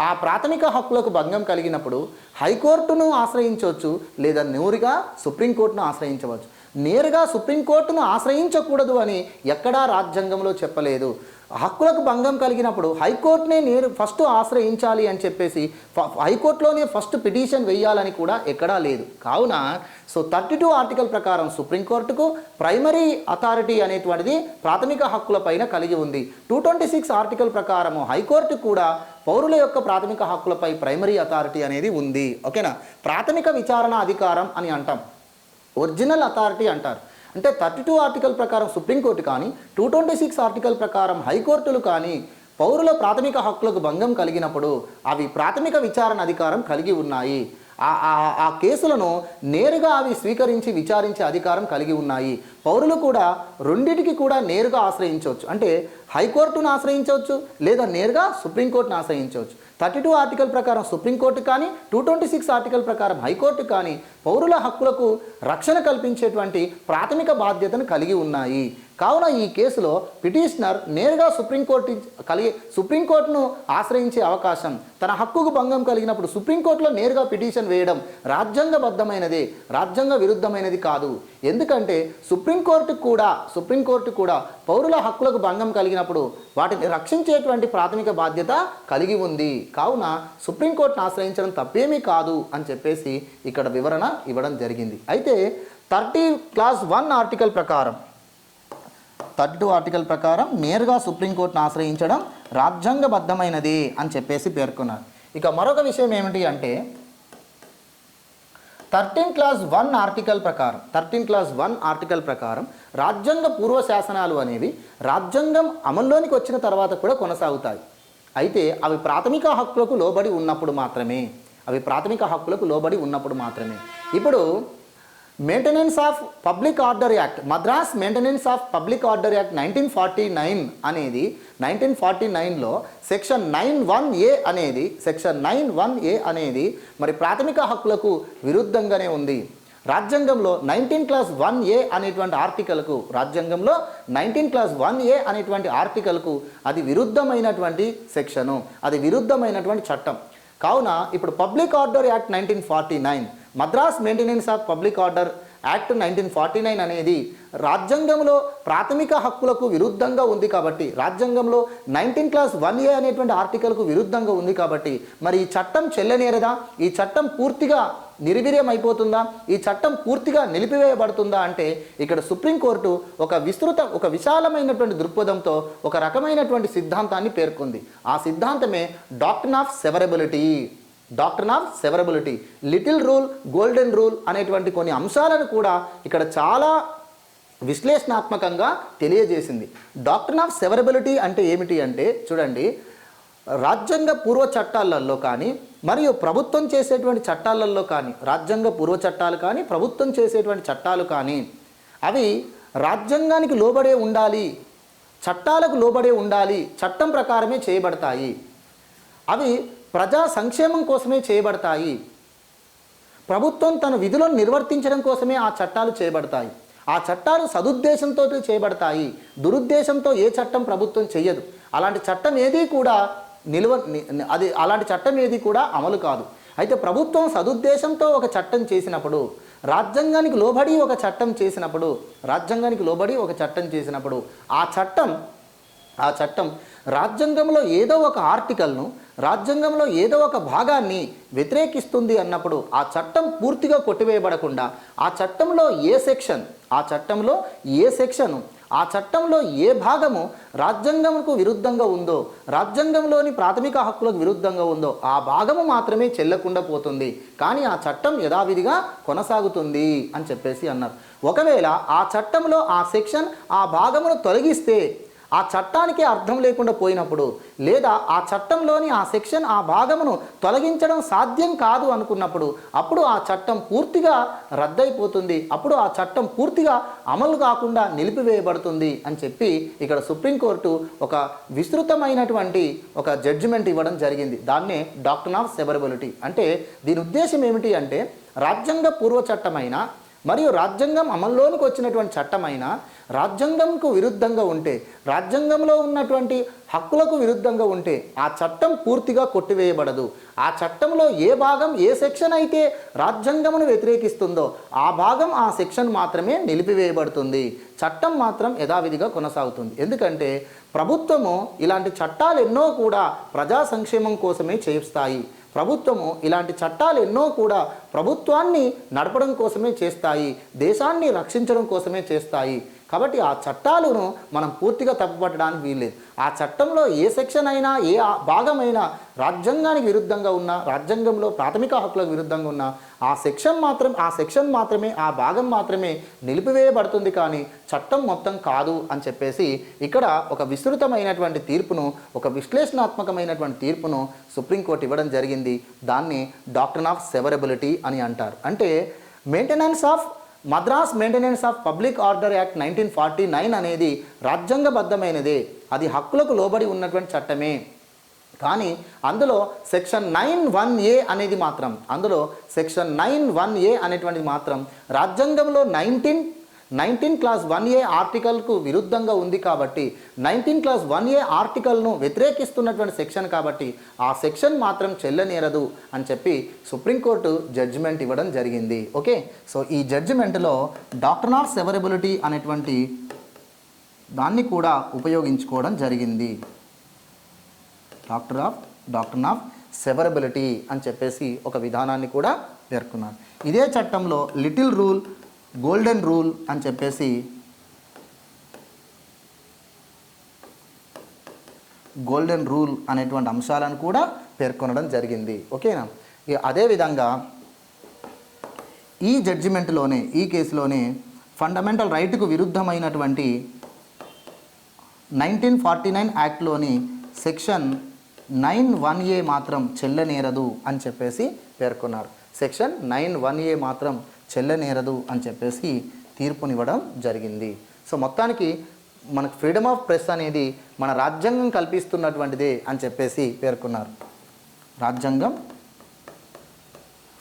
ఆ ప్రాథమిక హక్కులకు భంగం కలిగినప్పుడు హైకోర్టును ఆశ్రయించవచ్చు, లేదా నేరుగా సుప్రీంకోర్టును ఆశ్రయించవచ్చు. నేరుగా సుప్రీంకోర్టును ఆశ్రయించకూడదు అని ఎక్కడా రాజ్యాంగంలో చెప్పలేదు. హక్కులకు భంగం కలిగినప్పుడు హైకోర్టునే ఫస్ట్ ఆశ్రయించాలి అని చెప్పేసి హైకోర్టులోనే ఫస్ట్ పిటిషన్ వేయాలని కూడా ఎక్కడా లేదు. కావున సో 32 ఆర్టికల్ ప్రకారం సుప్రీంకోర్టుకు ప్రైమరీ అథారిటీ అనేటువంటిది ప్రాథమిక హక్కుల పైన కలిగి ఉంది. 226 ఆర్టికల్ ప్రకారము హైకోర్టు కూడా పౌరుల యొక్క ప్రాథమిక హక్కులపై ప్రైమరీ అథారిటీ అనేది ఉంది. ఓకేనా? ప్రాథమిక విచారణ అధికారం అని అంటాం, ఒరిజినల్ అథారిటీ అంటారు. అంటే 32 ఆర్టికల్ ప్రకారం సుప్రీంకోర్టు కానీ 226 ఆర్టికల్ ప్రకారం హైకోర్టులు కానీ పౌరుల ప్రాథమిక హక్కులకు భంగం కలిగినప్పుడు అవి ప్రాథమిక విచారణ అధికారం కలిగి ఉన్నాయి. ఆ కేసులను నేరుగా అవి స్వీకరించి విచారించే అధికారం కలిగి ఉన్నాయి. పౌరులు కూడా రెండింటికి కూడా నేరుగా ఆశ్రయించవచ్చు. అంటే హైకోర్టును ఆశ్రయించవచ్చు, లేదా నేరుగా సుప్రీంకోర్టును ఆశ్రయించవచ్చు. 32 ఆర్టికల్ ప్రకారం సుప్రీంకోర్టు కానీ 226 ఆర్టికల్ ప్రకారం హైకోర్టు కానీ పౌరుల హక్కులకు రక్షణ కల్పించేటువంటి ప్రాథమిక బాధ్యతను కలిగి ఉన్నాయి. కావున ఈ కేసులో పిటిషనర్ నేరుగా సుప్రీంకోర్టును ఆశ్రయించే అవకాశం, తన హక్కుకు భంగం కలిగినప్పుడు సుప్రీంకోర్టులో నేరుగా పిటిషన్ వేయడం రాజ్యాంగబద్ధమైనది, రాజ్యాంగ విరుద్ధమైనది కాదు. ఎందుకంటే సుప్రీంకోర్టు కూడా పౌరుల హక్కులకు భంగం కలిగినప్పుడు వాటిని రక్షించేటువంటి ప్రాథమిక బాధ్యత కలిగి ఉంది. కావున సుప్రీంకోర్టును ఆశ్రయించడం తప్పేమీ కాదు అని చెప్పేసి ఇక్కడ వివరణ ఇవ్వడం జరిగింది. అయితే 32 ఆర్టికల్ ప్రకారం నేరుగా సుప్రీంకోర్టును ఆశ్రయించడం రాజ్యాంగబద్ధమైనది అని చెప్పేసి పేర్కొన్నారు. ఇక మరొక విషయం ఏమిటి అంటే 13 ఆర్టికల్ ప్రకారం రాజ్యాంగ పూర్వ శాసనాలు అనేవి రాజ్యాంగం అమల్లోనికి వచ్చిన తర్వాత కూడా కొనసాగుతాయి. అయితే అవి ప్రాథమిక హక్కులకు లోబడి ఉన్నప్పుడు మాత్రమే. ఇప్పుడు maintenance of public order act, Madras maintenance of public order act 1949 అనేది 1949లో సెక్షన్ 91A అనేది మరి ప్రాథమిక హక్కులకు విరుద్ధంగానే ఉంది. రాజ్యాంగంలో 19(1)A అనేటువంటి ఆర్టికల్కు అది విరుద్ధమైనటువంటి సెక్షను, అది విరుద్ధమైనటువంటి చట్టం. కావున ఇప్పుడు public order act 1949, Madras maintenance of public order act 1949 అనేది రాజ్యాంగంలో ప్రాథమిక హక్కులకు విరుద్ధంగా ఉంది కాబట్టి, రాజ్యాంగంలో 19(1)A అనేటువంటి ఆర్టికల్కు విరుద్ధంగా ఉంది కాబట్టి మరి ఈ చట్టం చెల్లనేరదా? ఈ చట్టం పూర్తిగా నిర్వీర్యం అయిపోతుందా? ఈ చట్టం పూర్తిగా నిలిపివేయబడుతుందా అంటే ఇక్కడ సుప్రీంకోర్టు ఒక విశాలమైనటువంటి దృక్పథంతో ఒక రకమైనటువంటి సిద్ధాంతాన్ని పేర్కొంది. ఆ సిద్ధాంతమే doctrine of సెవరబిలిటీ, little rule, golden rule అనేటువంటి కొన్ని అంశాలను కూడా ఇక్కడ చాలా విశ్లేషణాత్మకంగా తెలియజేసింది. డాక్ట్రిన్ ఆఫ్ సెవరబిలిటీ అంటే ఏమిటి అంటే చూడండి, రాజ్యాంగ పూర్వ చట్టాలలో కానీ మరియు ప్రభుత్వం చేసేటువంటి చట్టాలలో కానీ, రాజ్యాంగ పూర్వ చట్టాలు కానీ ప్రభుత్వం చేసేటువంటి చట్టాలు కానీ అవి రాజ్యాంగానికి లోబడే ఉండాలి, చట్టాలకు లోబడి ఉండాలి, చట్టం ప్రకారమే చేయబడతాయి. అవి ప్రజా సంక్షేమం కోసమే చేయబడతాయి. ప్రభుత్వం తన విధులను నిర్వర్తించడం కోసమే ఆ చట్టాలు చేయబడతాయి. ఆ చట్టాలు సదుద్దేశంతో చేయబడతాయి. దురుద్దేశంతో ఏ చట్టం ప్రభుత్వం చెయ్యదు. అలాంటి చట్టం ఏది కూడా అలాంటి చట్టం ఏది కూడా అమలు కాదు. అయితే ప్రభుత్వం సదుద్దేశంతో ఒక చట్టం చేసినప్పుడు, రాజ్యాంగానికి లోబడి ఒక చట్టం చేసినప్పుడు ఆ చట్టం రాజ్యాంగంలో ఏదో ఒక ఆర్టికల్ను, రాజ్యాంగంలో ఏదో ఒక భాగాన్ని వ్యతిరేకిస్తుంది అన్నప్పుడు ఆ చట్టం పూర్తిగా కొట్టివేయబడకుండా ఆ చట్టంలో ఏ భాగము రాజ్యాంగంకు విరుద్ధంగా ఉందో, రాజ్యాంగంలోని ప్రాథమిక హక్కులకు విరుద్ధంగా ఉందో ఆ భాగము మాత్రమే చెల్లకుండా పోతుంది. కానీ ఆ చట్టం యథావిధిగా కొనసాగుతుంది అని చెప్పేసి అన్నారు. ఒకవేళ ఆ చట్టంలో ఆ సెక్షన్, ఆ భాగమును తొలగిస్తే ఆ చట్టానికే అర్థం లేకుండా పోయినప్పుడు, లేదా ఆ చట్టంలోని ఆ సెక్షన్, ఆ భాగమును తొలగించడం సాధ్యం కాదు అనుకున్నప్పుడు అప్పుడు ఆ చట్టం పూర్తిగా రద్దయిపోతుంది. అప్పుడు ఆ చట్టం పూర్తిగా అమలు కాకుండా నిలిపివేయబడుతుంది అని చెప్పి ఇక్కడ సుప్రీంకోర్టు ఒక విస్తృతమైనటువంటి ఒక జడ్జిమెంట్ ఇవ్వడం జరిగింది. దాన్నే డాక్ట్రిన్ ఆఫ్ సెవరబిలిటీ. అంటే దీని ఉద్దేశం ఏమిటి అంటే, రాజ్యాంగ పూర్వ చట్టమైన మరియు రాజ్యాంగం అమల్లోనికి వచ్చినటువంటి చట్టమైన రాజ్యాంగంకు విరుద్ధంగా ఉంటే, రాజ్యాంగంలో ఉన్నటువంటి హక్కులకు విరుద్ధంగా ఉంటే ఆ చట్టం పూర్తిగా కొట్టివేయబడదు. ఆ చట్టంలో ఏ భాగం, ఏ సెక్షన్ అయితే రాజ్యాంగమును వ్యతిరేకిస్తుందో ఆ భాగం, ఆ సెక్షన్ మాత్రమే నిలిపివేయబడుతుంది. చట్టం మాత్రం యథావిధిగా కొనసాగుతుంది. ఎందుకంటే ప్రభుత్వము ఇలాంటి చట్టాలు ఎన్నో కూడా ప్రజా సంక్షేమం కోసమే చేస్తాయి. ప్రభుత్వము ఇలాంటి చట్టాలు ఎన్నో కూడా ప్రభుత్వాన్ని నడపడం కోసమే చేస్తాయి, దేశాన్ని రక్షించడం కోసమే చేస్తాయి. కాబట్టి ఆ చట్టాలను మనం పూర్తిగా తప్పుపట్టడానికి వీల్లేదు. ఆ చట్టంలో ఏ సెక్షన్ అయినా, ఏ భాగమైనా రాజ్యాంగానికి విరుద్ధంగా ఉన్నా, రాజ్యాంగంలో ప్రాథమిక హక్కులకు విరుద్ధంగా ఉన్నా ఆ సెక్షన్ మాత్రమే, ఆ భాగం మాత్రమే నిలిపివేయబడుతుంది. కానీ చట్టం మొత్తం కాదు అని చెప్పేసి ఇక్కడ ఒక విస్తృతమైనటువంటి తీర్పును, ఒక విశ్లేషణాత్మకమైనటువంటి తీర్పును సుప్రీంకోర్టు ఇవ్వడం జరిగింది. దాన్ని డాక్ట్రిన్ ఆఫ్ సెవరబిలిటీ అని అంటారు. అంటే Madras maintenance of public order act 1949 అనేది రాజ్యాంగబద్ధమైనదే, అది హక్కులకు లోబడి ఉన్నటువంటి చట్టమే. కానీ అందులో సెక్షన్ 9(1)(a) అనేది మాత్రం, సెక్షన్ 9(1)(a) అనేటువంటిది మాత్రం రాజ్యాంగంలో 19 క్లాస్ 1A ఆర్టికల్కు విరుద్ధంగా ఉంది. కాబట్టి 19 క్లాస్ 1A ఆర్టికల్ను వ్యతిరేకిస్తున్నటువంటి సెక్షన్ కాబట్టి ఆ సెక్షన్ మాత్రం చెల్లనేరదు అని చెప్పి సుప్రీంకోర్టు జడ్జిమెంట్ ఇవ్వడం జరిగింది. ఓకే, సో ఈ జడ్జిమెంట్లో డాక్ట్రిన్ ఆఫ్ సెవరబిలిటీ అనేటువంటి దాన్ని కూడా ఉపయోగించుకోవడం జరిగింది. డాక్ట్రిన్ ఆఫ్ సెవరబిలిటీ అని చెప్పేసి ఒక విధానాన్ని కూడా పేర్కొన్నారు. ఇదే చట్టంలో లిటిల్ రూల్, గోల్డెన్ రూల్ అని చెప్పేసి గోల్డెన్ రూల్ అనేటువంటి అంశాలను కూడా పేర్కొనడం జరిగింది. ఓకేనా. అదేవిధంగా ఈ జడ్జిమెంట్లోనే, ఈ కేసులోనే ఫండమెంటల్ రైట్కు విరుద్ధమైనటువంటి 1949 యాక్ట్లోని సెక్షన్ 9(1)(a) మాత్రం చెల్లనేరదు అని చెప్పేసి పేర్కొన్నారు. సెక్షన్ 9(1)(a) మాత్రం చెల్లనేరదు అని చెప్పేసి తీర్పునివ్వడం జరిగింది. సో మొత్తానికి మనకు ఫ్రీడమ్ ఆఫ్ ప్రెస్ అనేది మన రాజ్యాంగం కల్పిస్తున్నటువంటిదే అని చెప్పేసి పేర్కొన్నారు. రాజ్యాంగం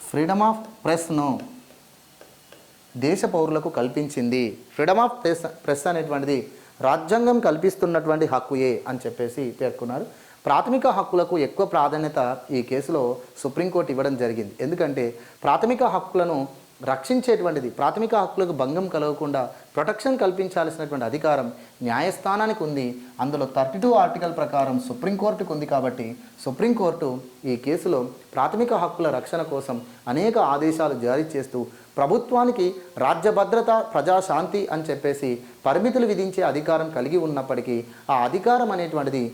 ఫ్రీడమ్ ఆఫ్ ప్రెస్ను దేశ పౌరులకు కల్పించింది. ఫ్రీడమ్ ఆఫ్ ప్రెస్ అనేటువంటిది రాజ్యాంగం కల్పిస్తున్నటువంటి హక్కుయే అని చెప్పేసి పేర్కొన్నారు. ప్రాథమిక హక్కులకు ఎక్కువ ప్రాధాన్యత ఈ కేసులో సుప్రీంకోర్టు ఇవ్వడం జరిగింది. ఎందుకంటే ప్రాథమిక హక్కులను రక్షించేటువంటిది, ప్రాథమిక హక్కులకు భంగం కలగకుండా ప్రొటెక్షన్ కల్పించాల్సినటువంటి అధికారం న్యాయస్థానానికి ఉంది. అందులో 32 ఆర్టికల్ ప్రకారం సుప్రీంకోర్టుకు ఉంది. కాబట్టి సుప్రీంకోర్టు ఈ కేసులో ప్రాథమిక హక్కుల రక్షణ కోసం అనేక ఆదేశాలు జారీ చేస్తూ ప్రభుత్వానికి రాజ్య భద్రత, ప్రజాశాంతి అని చెప్పేసి పరిమితులు విధించే అధికారం కలిగి ఉన్నప్పటికీ ఆ అధికారం అనేటువంటిది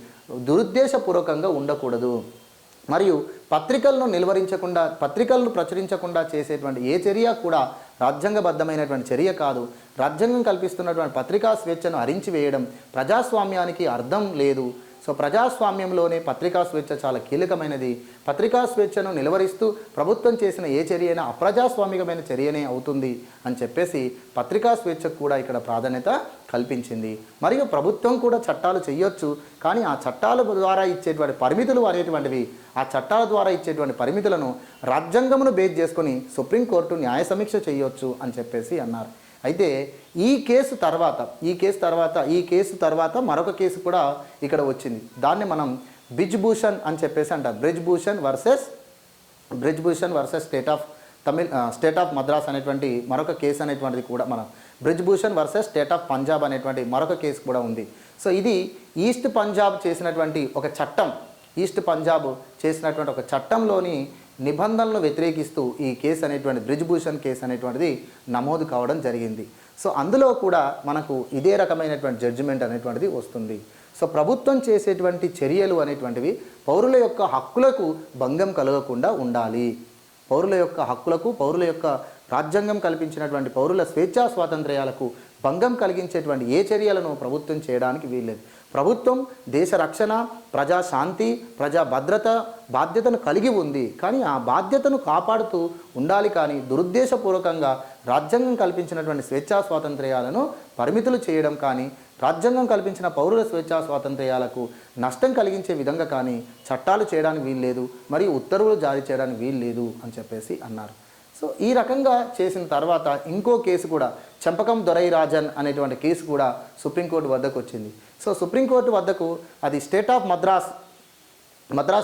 దురుద్దేశపూర్వకంగా ఉండకూడదు. మరియు పత్రికలను ప్రచురించకుండా చేసేటువంటి ఏ చర్య కూడా రాజ్యాంగబద్ధమైనటువంటి చర్య కాదు. రాజ్యాంగం కల్పిస్తున్నటువంటి పత్రికా స్వేచ్ఛను హరించి వేయడం ప్రజాస్వామ్యానికి అర్థం లేదు. సో ప్రజాస్వామ్యంలోనే పత్రికా స్వేచ్ఛ చాలా కీలకమైనది. పత్రికా స్వేచ్ఛను నిలువరిస్తూ ప్రభుత్వం చేసిన ఏ చర్య అయినా అప్రజాస్వామికమైన చర్యనే అవుతుంది అని చెప్పేసి పత్రికా స్వేచ్ఛకు కూడా ఇక్కడ ప్రాధాన్యత కల్పించింది. మరియు ప్రభుత్వం కూడా చట్టాలు చేయొచ్చు, కానీ ఆ చట్టాల ద్వారా ఇచ్చేటువంటి పరిమితులు అనేటువంటివి, ఆ చట్టాల ద్వారా ఇచ్చేటువంటి పరిమితులను రాజ్యాంగమును బేస్ చేసుకొని సుప్రీంకోర్టు న్యాయ సమీక్ష చేయొచ్చు అని చెప్పేసి అన్నారు. అయితే ఈ కేసు తర్వాత మరొక కేసు కూడా ఇక్కడ వచ్చింది. దాన్ని మనం బ్రిజ్భూషణ్ అని చెప్పేసి అంటారు. Brij Bhushan versus state of Madras అనేటువంటి మరొక కేసు అనేటువంటిది కూడా మనం Brij Bhushan versus state of Punjab అనేటువంటి మరొక కేసు కూడా ఉంది. సో ఇది ఈస్ట్ పంజాబ్ చేసినటువంటి ఒక చట్టంలోని నిబంధనలను వ్యతిరేకిస్తూ ఈ కేసు అనేటువంటి బ్రిజ్భూషణ్ కేసు అనేటువంటిది నమోదు కావడం జరిగింది. సో అందులో కూడా మనకు ఇదే రకమైనటువంటి జడ్జిమెంట్ అనేటువంటిది వస్తుంది. సో ప్రభుత్వం చేసేటువంటి చర్యలు అనేటువంటివి పౌరుల యొక్క హక్కులకు భంగం కలగకుండా ఉండాలి. పౌరుల యొక్క రాజ్యాంగం కల్పించినటువంటి పౌరుల స్వేచ్ఛా స్వాతంత్ర్యాలకు భంగం కలిగించేటువంటి ఏ చర్యలను ప్రభుత్వం చేయడానికి వీల్లేదు. ప్రభుత్వం దేశ రక్షణ, ప్రజాశాంతి, ప్రజా భద్రత బాధ్యతను కలిగి ఉంది, కానీ ఆ బాధ్యతను కాపాడుతూ ఉండాలి. కానీ దురుద్దేశపూర్వకంగా రాజ్యాంగం కల్పించినటువంటి స్వేచ్ఛా స్వాతంత్ర్యాలను పరిమితులు చేయడం కానీ, రాజ్యాంగం కల్పించిన పౌరుల స్వేచ్ఛా స్వాతంత్ర్యాలకు నష్టం కలిగించే విధంగా కానీ చట్టాలు చేయడానికి వీల్లేదు, మరియు ఉత్తర్వులు జారీ చేయడానికి వీల్లేదు అని చెప్పేసి అన్నారు. సో ఈ రకంగా చేసిన తర్వాత ఇంకో కేసు కూడా చంపకం దొరైరాజన్ అనేటువంటి కేసు కూడా సుప్రీంకోర్టు వద్దకు వచ్చింది. సో సుప్రీంకోర్టు వద్దకు అది state of Madras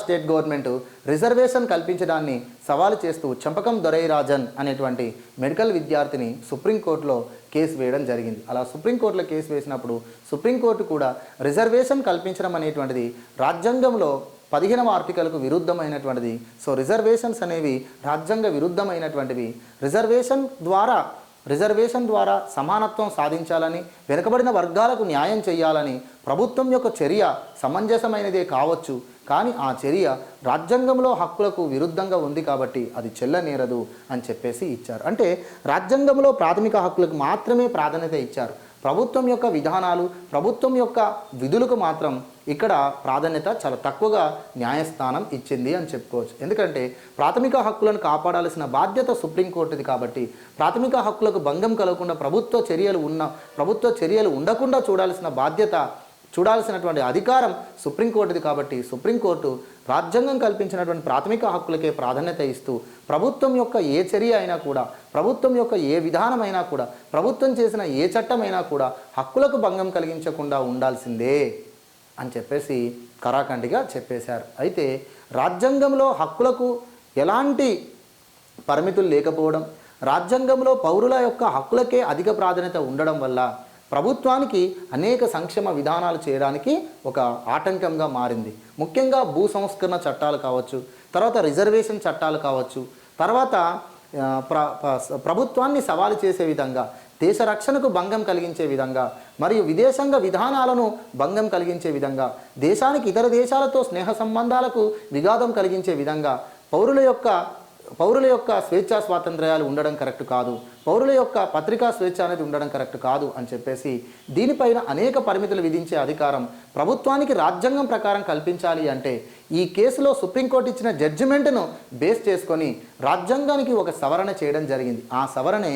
state government reservation కల్పించడాన్ని సవాలు చేస్తూ చంపకం దొరైరాజన్ అనేటువంటి మెడికల్ విద్యార్థిని సుప్రీంకోర్టులో కేసు వేయడం జరిగింది. అలా సుప్రీంకోర్టులో కేసు వేసినప్పుడు సుప్రీంకోర్టు కూడా రిజర్వేషన్ కల్పించడం అనేటువంటిది రాజ్యాంగంలో 15వ ఆర్టికల్కు విరుద్ధమైనటువంటిది. సో రిజర్వేషన్స్ అనేవి రాజ్యాంగ విరుద్ధమైనటువంటివి. రిజర్వేషన్ ద్వారా సమానత్వం సాధించాలని, వెనుకబడిన వర్గాలకు న్యాయం చేయాలని ప్రభుత్వం యొక్క చర్య సమంజసమైనదే కావచ్చు, కానీ ఆ చర్య రాజ్యాంగంలో హక్కులకు విరుద్ధంగా ఉంది కాబట్టి అది చెల్లనేరదు అని చెప్పేసి ఇచ్చారు. అంటే రాజ్యాంగంలో ప్రాథమిక హక్కులకు మాత్రమే ప్రాధాన్యత ఇచ్చారు. ప్రభుత్వం యొక్క విధానాలు, ప్రభుత్వం యొక్క విధులకు మాత్రం ఇక్కడ ప్రాధాన్యత చాలా తక్కువగా న్యాయస్థానం ఇచ్చింది అని చెప్పుకోవచ్చు. ఎందుకంటే ప్రాథమిక హక్కులను కాపాడాల్సిన బాధ్యత సుప్రీంకోర్టుది కాబట్టి, ప్రాథమిక హక్కులకు భంగం కలగకుండా ప్రభుత్వ చర్యలు ఉండకుండా చూడాల్సినటువంటి అధికారం సుప్రీంకోర్టుది కాబట్టి, సుప్రీంకోర్టు రాజ్యాంగం కల్పించినటువంటి ప్రాథమిక హక్కులకే ప్రాధాన్యత ఇస్తూ ప్రభుత్వం యొక్క ఏ చర్య అయినా కూడా, ప్రభుత్వం యొక్క ఏ విధానమైనా కూడా, ప్రభుత్వం చేసిన ఏ చట్టమైనా కూడా హక్కులకు భంగం కలిగించకుండా ఉండాల్సిందే అని చెప్పేసి కరాఖండిగా చెప్పేశారు. అయితే రాజ్యాంగంలో హక్కులకు ఎలాంటి పరిమితులు లేకపోవడం, రాజ్యాంగంలో పౌరుల యొక్క హక్కులకే అధిక ప్రాధాన్యత ఉండడం వల్ల ప్రభుత్వానికి అనేక సంక్షేమ విధానాలు చేయడానికి ఒక ఆటంకంగా మారింది. ముఖ్యంగా భూ సంస్కరణ చట్టాలు కావచ్చు, తర్వాత రిజర్వేషన్ చట్టాలు కావచ్చు, తర్వాత ప్రభుత్వాన్ని సవాలు చేసే విధంగా, దేశ రక్షణకు భంగం కలిగించే విధంగా, మరియు విదేశాంగ విధానాలను భంగం కలిగించే విధంగా, దేశానికి ఇతర దేశాలతో స్నేహ సంబంధాలకు విఘాతం కలిగించే విధంగా పౌరుల యొక్క స్వేచ్ఛా స్వాతంత్ర్యాలు ఉండడం కరెక్ట్ కాదు, పౌరుల యొక్క పత్రికా స్వేచ్ఛ అనేది ఉండడం కరెక్ట్ కాదు అని చెప్పేసి దీనిపైన అనేక పరిమితులు విధించే అధికారం ప్రభుత్వానికి రాజ్యాంగం ప్రకారం కల్పించాలి అంటే ఈ కేసులో సుప్రీంకోర్టు ఇచ్చిన జడ్జిమెంట్ను బేస్ చేసుకొని రాజ్యాంగానికి ఒక సవరణ చేయడం జరిగింది. ఆ సవరణే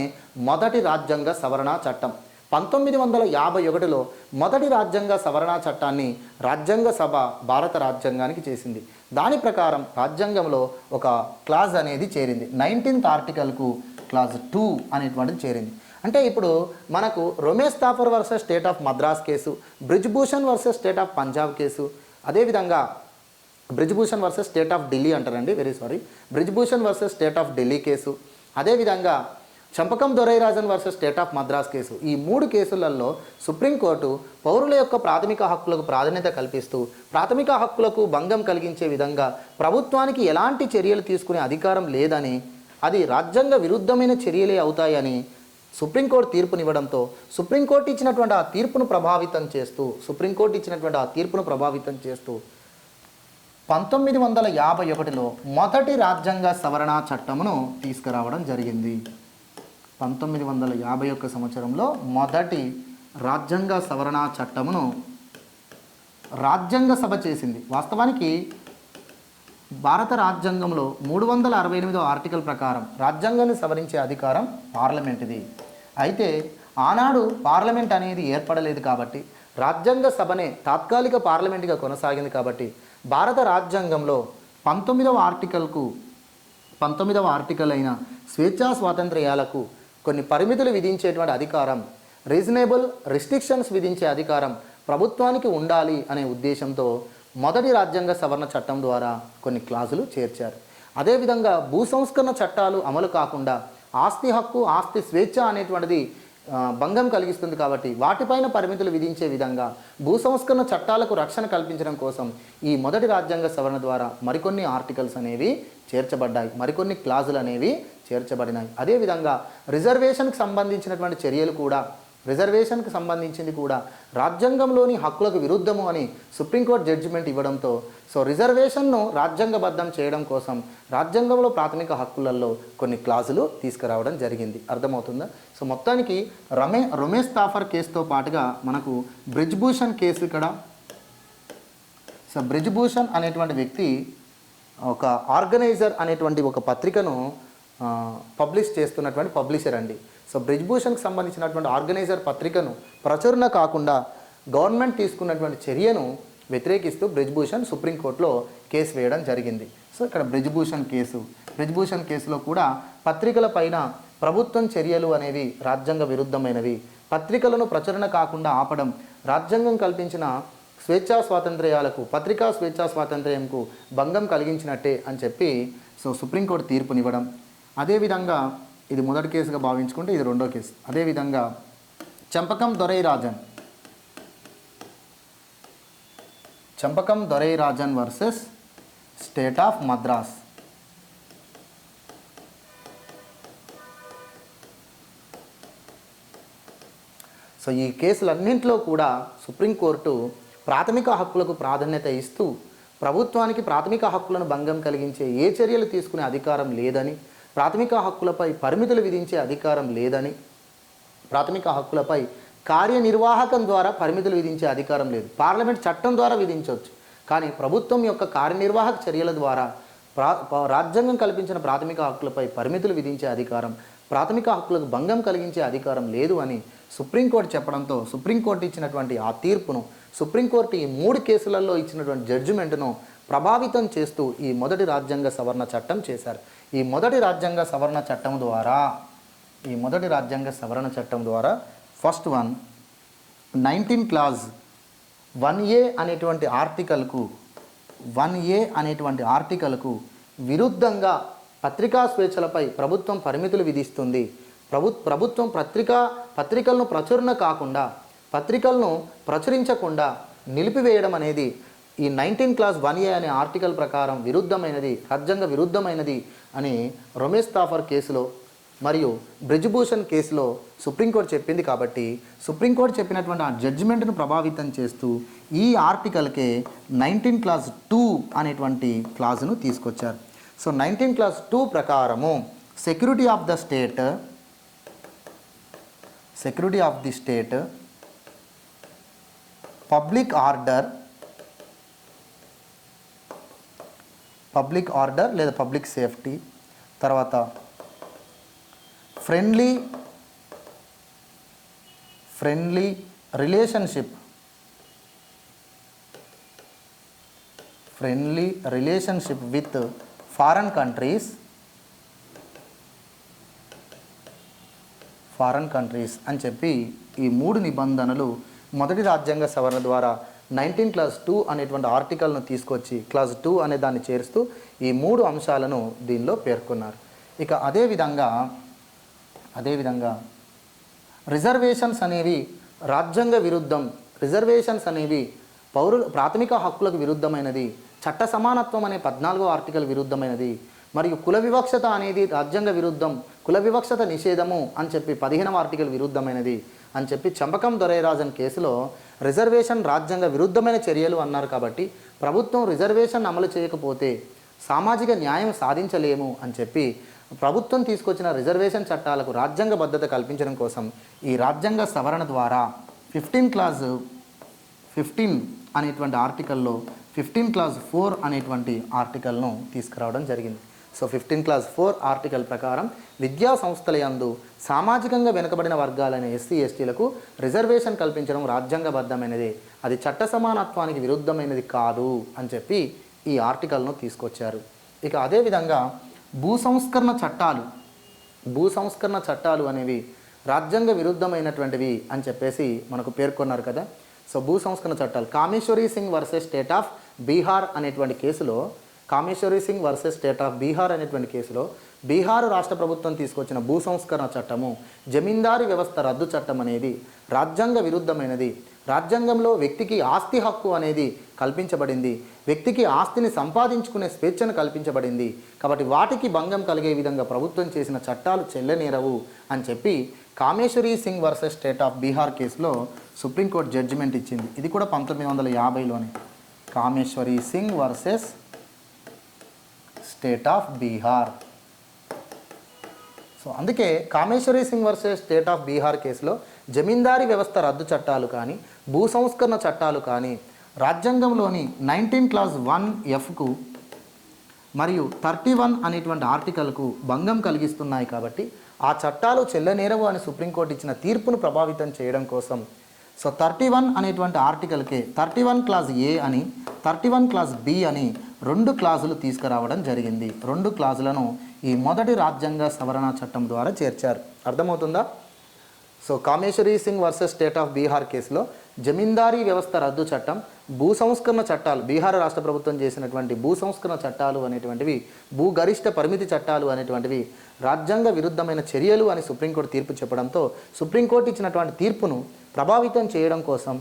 మొదటి రాజ్యాంగ సవరణ చట్టం. 1951లో మొదటి రాజ్యాంగ సవరణ చట్టాన్ని రాజ్యాంగ సభ భారత రాజ్యాంగానికి చేసింది. దాని ప్రకారం రాజ్యాంగంలో ఒక క్లాజ్ అనేది చేరింది. 19th ఆర్టికల్కు క్లాజ్ 2 అనేటువంటిది చేరింది. అంటే ఇప్పుడు మనకు Ramesh Thapar versus state of Madras case, Brijbhushan versus state of Punjab case, అదేవిధంగా Brijbhushan versus state of Delhi అంటారండి, Brijbhushan versus state of Delhi case, అదేవిధంగా Champakam Dorairajan versus state of Madras case. ఈ 3 కేసులలో సుప్రీంకోర్టు పౌరుల యొక్క ప్రాథమిక హక్కులకు ప్రాధాన్యత కల్పిస్తూ ప్రాథమిక హక్కులకు భంగం కలిగించే విధంగా ప్రభుత్వానికి ఎలాంటి చర్యలు తీసుకునే అధికారం లేదని, అది రాజ్యాంగ విరుద్ధమైన చర్యలే అవుతాయని సుప్రీంకోర్టు తీర్పునివ్వడంతో సుప్రీంకోర్టు ఇచ్చినటువంటి ఆ తీర్పును ప్రభావితం చేస్తూ 1951లో మొదటి రాజ్యాంగ సవరణ చట్టమును తీసుకురావడం జరిగింది. 1951 సంవత్సరంలో మొదటి రాజ్యాంగ సవరణ చట్టమును రాజ్యాంగ సభ చేసింది. వాస్తవానికి భారత రాజ్యాంగంలో 368వ ఆర్టికల్ ప్రకారం రాజ్యాంగాన్ని సవరించే అధికారం పార్లమెంటుది. అయితే ఆనాడు పార్లమెంట్ అనేది ఏర్పడలేదు కాబట్టి రాజ్యాంగ సభనే తాత్కాలిక పార్లమెంటుగా కొనసాగింది. కాబట్టి భారత రాజ్యాంగంలో 19వ ఆర్టికల్ అయిన స్వేచ్ఛా స్వాతంత్ర్యాలకు కొన్ని పరిమితులు విధించేటువంటి అధికారం, రీజనబుల్ రిస్ట్రిక్షన్స్ విధించే అధికారం ప్రభుత్వానికి ఉండాలి అనే ఉద్దేశంతో మొదటి రాజ్యాంగ సవరణ చట్టం ద్వారా కొన్ని క్లాజులు చేర్చారు. అదేవిధంగా భూ సంస్కరణ చట్టాలు అమలు కాకుండా ఆస్తి హక్కు, ఆస్తి స్వేచ్ఛ అనేటువంటిది భంగం కలిగిస్తుంది. కాబట్టి వాటిపైన పరిమితులు విధించే విధంగా భూ సంస్కరణ చట్టాలకు రక్షణ కల్పించడం కోసం ఈ మొదటి రాజ్యాంగ సవరణ ద్వారా మరికొన్ని ఆర్టికల్స్ అనేవి చేర్చబడ్డాయి, మరికొన్ని క్లాజులు అనేవి చేర్చబడినాయి. అదేవిధంగా రిజర్వేషన్కి సంబంధించినటువంటి చర్యలు కూడా, రిజర్వేషన్కి సంబంధించింది కూడా రాజ్యాంగంలోని హక్కులకు విరుద్ధము అని సుప్రీంకోర్టు జడ్జిమెంట్ ఇవ్వడంతో రిజర్వేషన్ను రాజ్యాంగబద్ధం చేయడం కోసం రాజ్యాంగంలో ప్రాథమిక హక్కులలో కొన్ని క్లాజులు తీసుకురావడం జరిగింది. అర్థమవుతుందా? మొత్తానికి రమేష్ తాఫర్ కేసుతో పాటుగా మనకు బ్రిజ్భూషణ్ కేసు ఇక్కడ. బ్రిజ్భూషణ్ అనేటువంటి వ్యక్తి ఒక ఆర్గనైజర్ అనేటువంటి ఒక పత్రికను పబ్లిష్ చేస్తున్నటువంటి పబ్లిషర్ అండి. బ్రిజ్భూషణ్కి సంబంధించినటువంటి ఆర్గనైజర్ పత్రికను ప్రచురణ కాకుండా గవర్నమెంట్ తీసుకున్నటువంటి చర్యను వ్యతిరేకిస్తూ బ్రిజ్భూషణ్ సుప్రీంకోర్టులో కేసు వేయడం జరిగింది. ఇక్కడ బ్రిజ్భూషణ్ కేసులో కూడా పత్రికల పైన ప్రభుత్వం చర్యలు అనేవి రాజ్యాంగ విరుద్ధమైనవి, పత్రికలను ప్రచురణ కాకుండా ఆపడం రాజ్యాంగం కల్పించిన స్వేచ్ఛా స్వాతంత్ర్యాలకు, పత్రికా స్వేచ్ఛా స్వాతంత్ర్యంకు భంగం కలిగించినట్టే అని చెప్పి సుప్రీంకోర్టు తీర్పునివ్వడం. అదేవిధంగా ఇది మొదటి కేసుగా భావించుకుంటే ఇది రెండో కేసు. అదేవిధంగా Champakam Dorairajan versus state of Madras. ఈ కేసులన్నింటిలో కూడా సుప్రీంకోర్టు ప్రాథమిక హక్కులకు ప్రాధాన్యత ఇస్తూ ప్రభుత్వానికి ప్రాథమిక హక్కులను భంగం కలిగించే ఏ చర్యలు తీసుకునే అధికారం లేదని, ప్రాథమిక హక్కులపై పరిమితులు విధించే అధికారం లేదని, ప్రాథమిక హక్కులపై కార్యనిర్వాహకం ద్వారా పరిమితులు విధించే అధికారం లేదు. పార్లమెంట్ చట్టం ద్వారా విధించవచ్చు, కానీ ప్రభుత్వం యొక్క కార్యనిర్వాహక చర్యల ద్వారా రాజ్యాంగం కల్పించిన ప్రాథమిక హక్కులపై పరిమితులు విధించే అధికారం, ప్రాథమిక హక్కులకు భంగం కలిగించే అధికారం లేదు అని సుప్రీంకోర్టు చెప్పడంతో సుప్రీంకోర్టు ఇచ్చినటువంటి ఆ తీర్పును, సుప్రీంకోర్టు ఈ 3 కేసులలో ఇచ్చినటువంటి జడ్జిమెంట్ను ప్రభావితం చేస్తూ ఈ మొదటి రాజ్యాంగ సవరణ చట్టం చేశారు. ఈ మొదటి రాజ్యాంగ సవరణ చట్టం ద్వారా ఫస్ట్ వన్ 19 క్లాజ్ 1A అనేటువంటి ఆర్టికల్కు విరుద్ధంగా పత్రికా స్వేచ్ఛలపై ప్రభుత్వం పరిమితులు విధిస్తుంది. ప్రభుత్వం పత్రికలను ప్రచురణ కాకుండా, పత్రికలను ప్రచురించకుండా నిలిపివేయడం అనేది ఈ 19 క్లాజ్ 1A అనే ఆర్టికల్ ప్రకారం విరుద్ధమైనది, రాజ్యాంగ విరుద్ధమైనది అని రమేష్ తాఫర్ కేసులో మరియు బ్రిజ్భూషణ్ కేసులో సుప్రీంకోర్టు చెప్పింది. కాబట్టి సుప్రీంకోర్టు చెప్పినటువంటి ఆ జడ్జిమెంట్ను ప్రభావితం చేస్తూ ఈ ఆర్టికల్కే 19 క్లాజ్ 2 అనేటువంటి క్లాజును తీసుకొచ్చారు. 19 క్లాజ్ 2 ప్రకారము security of the state, public order లేదా పబ్లిక్ సేఫ్టీ, తర్వాత friendly relationship with foreign countries అని చెప్పి ఈ 3 నిబంధనలు మొదటి రాజ్యాంగ సవరణ ద్వారా 19 క్లాజ్ 2 అనేటువంటి ఆర్టికల్ను తీసుకొచ్చి క్లాజ్ 2 అనే దాన్ని చేరుస్తూ ఈ 3 అంశాలను దీనిలో పేర్కొన్నారు. ఇక అదేవిధంగా రిజర్వేషన్స్ అనేవి రాజ్యాంగ విరుద్ధం, రిజర్వేషన్స్ అనేవి ప్రాథమిక హక్కులకు విరుద్ధమైనది, చట్ట సమానత్వం అనే 14వ ఆర్టికల్ విరుద్ధమైనది, మరియు కుల వివక్షత అనేది రాజ్యాంగ విరుద్ధం, కుల వివక్షత నిషేధము అని చెప్పి 15వ ఆర్టికల్ విరుద్ధమైనది అని చెప్పి చంపకం దొరైరాజన్ కేసులో రిజర్వేషన్ రాజ్యాంగ విరుద్ధమైన చర్యలు అన్నారు. కాబట్టి ప్రభుత్వం రిజర్వేషన్ అమలు చేయకపోతే సామాజిక న్యాయం సాధించలేము అని చెప్పి ప్రభుత్వం తీసుకొచ్చిన రిజర్వేషన్ చట్టాలకు రాజ్యాంగ భద్రత కల్పించడం కోసం ఈ రాజ్యాంగ సవరణ ద్వారా 15 అనేటువంటి ఆర్టికల్లో 15 క్లాజ్ 4 అనేటువంటి ఆర్టికల్ను తీసుకురావడం జరిగింది. సో 15 క్లాజ్ 4 ఆర్టికల్ ప్రకారం విద్యా సంస్థల యందు సామాజికంగా వెనుకబడిన వర్గాలైన ఎస్సీ ఎస్టీలకు రిజర్వేషన్ కల్పించడం రాజ్యాంగబద్ధమైనది, అది చట్ట సమానత్వానికి విరుద్ధమైనది కాదు అని చెప్పి ఈ ఆర్టికల్ను తీసుకొచ్చారు. ఇక అదేవిధంగా భూ సంస్కరణ చట్టాలు అనేవి రాజ్యాంగ విరుద్ధమైనటువంటివి అని చెప్పేసి మనకు పేర్కొన్నారు కదా. సో భూ సంస్కరణ చట్టాలు Kameshwari Singh versus state of Bihar అనేటువంటి కేసులో బీహార్ రాష్ట్ర ప్రభుత్వం తీసుకొచ్చిన భూ సంస్కరణ చట్టము జమీందారీ వ్యవస్థ రద్దు చట్టం అనేది రాజ్యాంగ విరుద్ధమైనది. రాజ్యాంగంలో వ్యక్తికి ఆస్తి హక్కు అనేది కల్పించబడింది, వ్యక్తికి ఆస్తిని సంపాదించుకునే స్వేచ్ఛను కల్పించబడింది. కాబట్టి వాటికి భంగం కలిగే విధంగా ప్రభుత్వం చేసిన చట్టాలు చెల్లనేరవు అని చెప్పి Kameshwari Singh versus state of Bihar కేసులో సుప్రీంకోర్టు జడ్జిమెంట్ ఇచ్చింది. ఇది కూడా 1950లోనే Kameshwari Singh versus state of Bihar. So అందుకే Kameshwari Singh versus state of Bihar కేసులో జమీందారీ వ్యవస్థ రద్దు చట్టాలు కానీ భూ సంస్కరణ చట్టాలు కానీ రాజ్యాంగంలోని 19 క్లాజ్ 1Fకు మరియు 31 అనేటువంటి ఆర్టికల్కు భంగం కలిగిస్తున్నాయి. కాబట్టి ఆ చట్టాలు చెల్లనేరవు అని సుప్రీంకోర్టు ఇచ్చిన తీర్పును ప్రభావితం చేయడం కోసం సో 31 అనేటువంటి ఆర్టికల్కే 31 క్లాజ్ ఏ అని 31 క్లాజ్ బి అని 2 క్లాజులు తీసుకురావడం జరిగింది. 2 క్లాజులను ఈ మొదటి రాజ్యాంగ సవరణ చట్టం ద్వారా చేర్చారు. అర్థమవుతుందా? So Kameshwari Singh versus state of Bihar కేసులో జమీందారీ వ్యవస్థ రద్దు చట్టం, భూ సంస్కరణ చట్టాలు, బీహార్ రాష్ట్ర ప్రభుత్వం చేసినటువంటి భూ సంస్కరణ చట్టాలు అనేటువంటివి, భూ గరిష్ట పరిమితి చట్టాలు అనేటువంటివి రాజ్యాంగ విరుద్ధమైన చర్యలు అని సుప్రీంకోర్టు తీర్పు చెప్పడంతో సుప్రీంకోర్టు ఇచ్చినటువంటి తీర్పును ప్రభావితం చేయడం కోసం,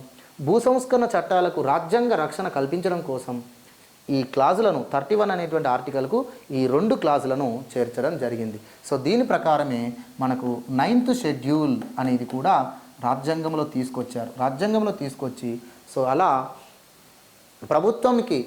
భూ సంస్కరణ చట్టాలకు రాజ్యాంగ రక్షణ కల్పించడం కోసం ఈ క్లాజులను 31 అనేటువంటి ఆర్టికల్కు ఈ 2 క్లాజులను చేర్చడం జరిగింది. సో దీని ప్రకారమే మనకు 9th షెడ్యూల్ అనేది కూడా రాజ్యాంగంలో తీసుకొచ్చి సో అలా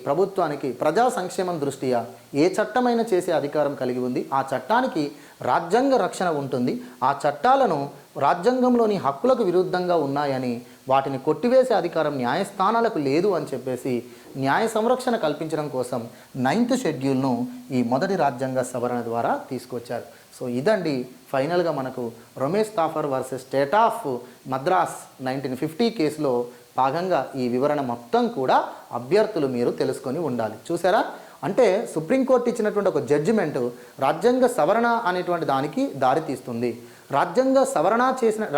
ప్రభుత్వానికి ప్రజా సంక్షేమం దృష్ట్యా ఏ చట్టమైనా చేసే అధికారం కలిగి ఉంది. ఆ చట్టానికి రాజ్యాంగ రక్షణ ఉంటుంది. ఆ చట్టాలను రాజ్యాంగంలోని హక్కులకు విరుద్ధంగా ఉన్నాయని వాటిని కొట్టివేసే అధికారం న్యాయస్థానాలకు లేదు అని చెప్పేసి న్యాయ సంరక్షణ కల్పించడం కోసం 9th షెడ్యూల్ను ఈ మొదటి రాజ్యాంగ సవరణ ద్వారా తీసుకొచ్చారు. సో ఇదండి ఫైనల్గా మనకు Ramesh Thapar versus state of Madras 1950 కేసులో భాగంగా ఈ వివరణ మొత్తం కూడా అభ్యర్థులు మీరు తెలుసుకొని ఉండాలి. చూసారా? అంటే సుప్రీంకోర్టు ఇచ్చినటువంటి ఒక జడ్జిమెంటు రాజ్యాంగ సవరణ అనేటువంటి దానికి దారితీస్తుంది.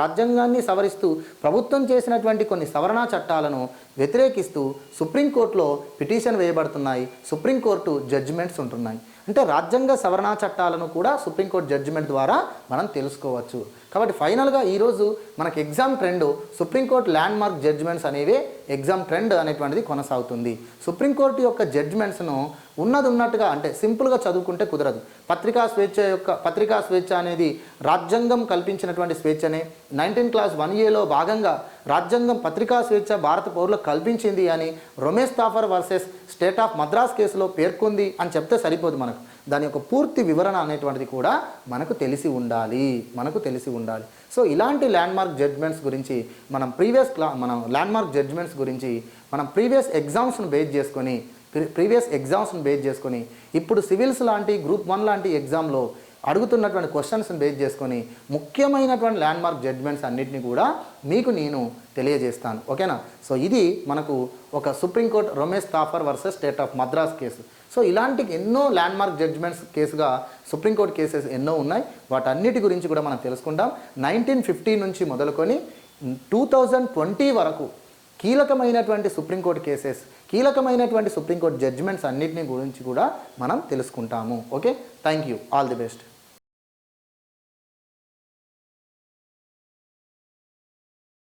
రాజ్యాంగాన్ని సవరిస్తూ ప్రభుత్వం చేసినటువంటి కొన్ని సవరణ చట్టాలను వ్యతిరేకిస్తూ సుప్రీంకోర్టులో పిటిషన్ వేయబడుతున్నాయి, సుప్రీంకోర్టు జడ్జిమెంట్స్ ఉంటున్నాయి. అంటే రాజ్యాంగ సవరణ చట్టాలను కూడా సుప్రీంకోర్టు జడ్జిమెంట్ ద్వారా మనం తెలుసుకోవచ్చు. కాబట్టి ఫైనల్గా ఈరోజు మనకి exam trend Supreme Court landmark judgements అనేవి ఎగ్జామ్ ట్రెండ్ అనేటువంటిది కొనసాగుతుంది. సుప్రీంకోర్టు యొక్క జడ్జిమెంట్స్ను ఉన్నట్టుగా అంటే సింపుల్గా చదువుకుంటే కుదరదు. పత్రికా స్వేచ్ఛ అనేది రాజ్యాంగం కల్పించినటువంటి స్వేచ్ఛనే. 19 క్లాజ్ 1Aలో భాగంగా రాజ్యాంగం పత్రికా స్వేచ్ఛ భారత పౌరులకు కల్పించింది అని Ramesh Thapar versus state of Madras కేసులో పేర్కొంది అని చెప్తే సరిపోదు. మనకు దాని యొక్క పూర్తి వివరణ అనేటువంటిది కూడా మనకు తెలిసి ఉండాలి. సో ఇలాంటి ల్యాండ్ మార్క్ జడ్జ్మెంట్స్ గురించి మనం ప్రీవియస్ ఎగ్జామ్స్ను బేస్ చేసుకొని ఇప్పుడు సివిల్స్ లాంటి గ్రూప్ 1 లాంటి ఎగ్జామ్లో అడుగుతున్నటువంటి క్వశ్చన్స్ని బేస్ చేసుకొని ముఖ్యమైనటువంటి ల్యాండ్ మార్క్ జడ్జ్మెంట్స్ అన్నిటిని కూడా మీకు నేను తెలియజేస్తాను. ఓకేనా? సో ఇది మనకు ఒక supreme court Ramesh Thapar versus state of Madras case. So ఇలాంటి ఎన్నో ల్యాండ్ మార్క్ జడ్జ్మెంట్స్ కేసుగా సుప్రీంకోర్టు కేసెస్ ఎన్నో ఉన్నాయి. వాటన్నిటి గురించి కూడా మనం తెలుసుకుంటాం. 1950 నుంచి మొదలుకొని 2020 వరకు కీలకమైనటువంటి సుప్రీంకోర్టు జడ్జిమెంట్స్ అన్నిటిని గురించి కూడా మనం తెలుసుకుంటాము. Okay, thank you, all the best.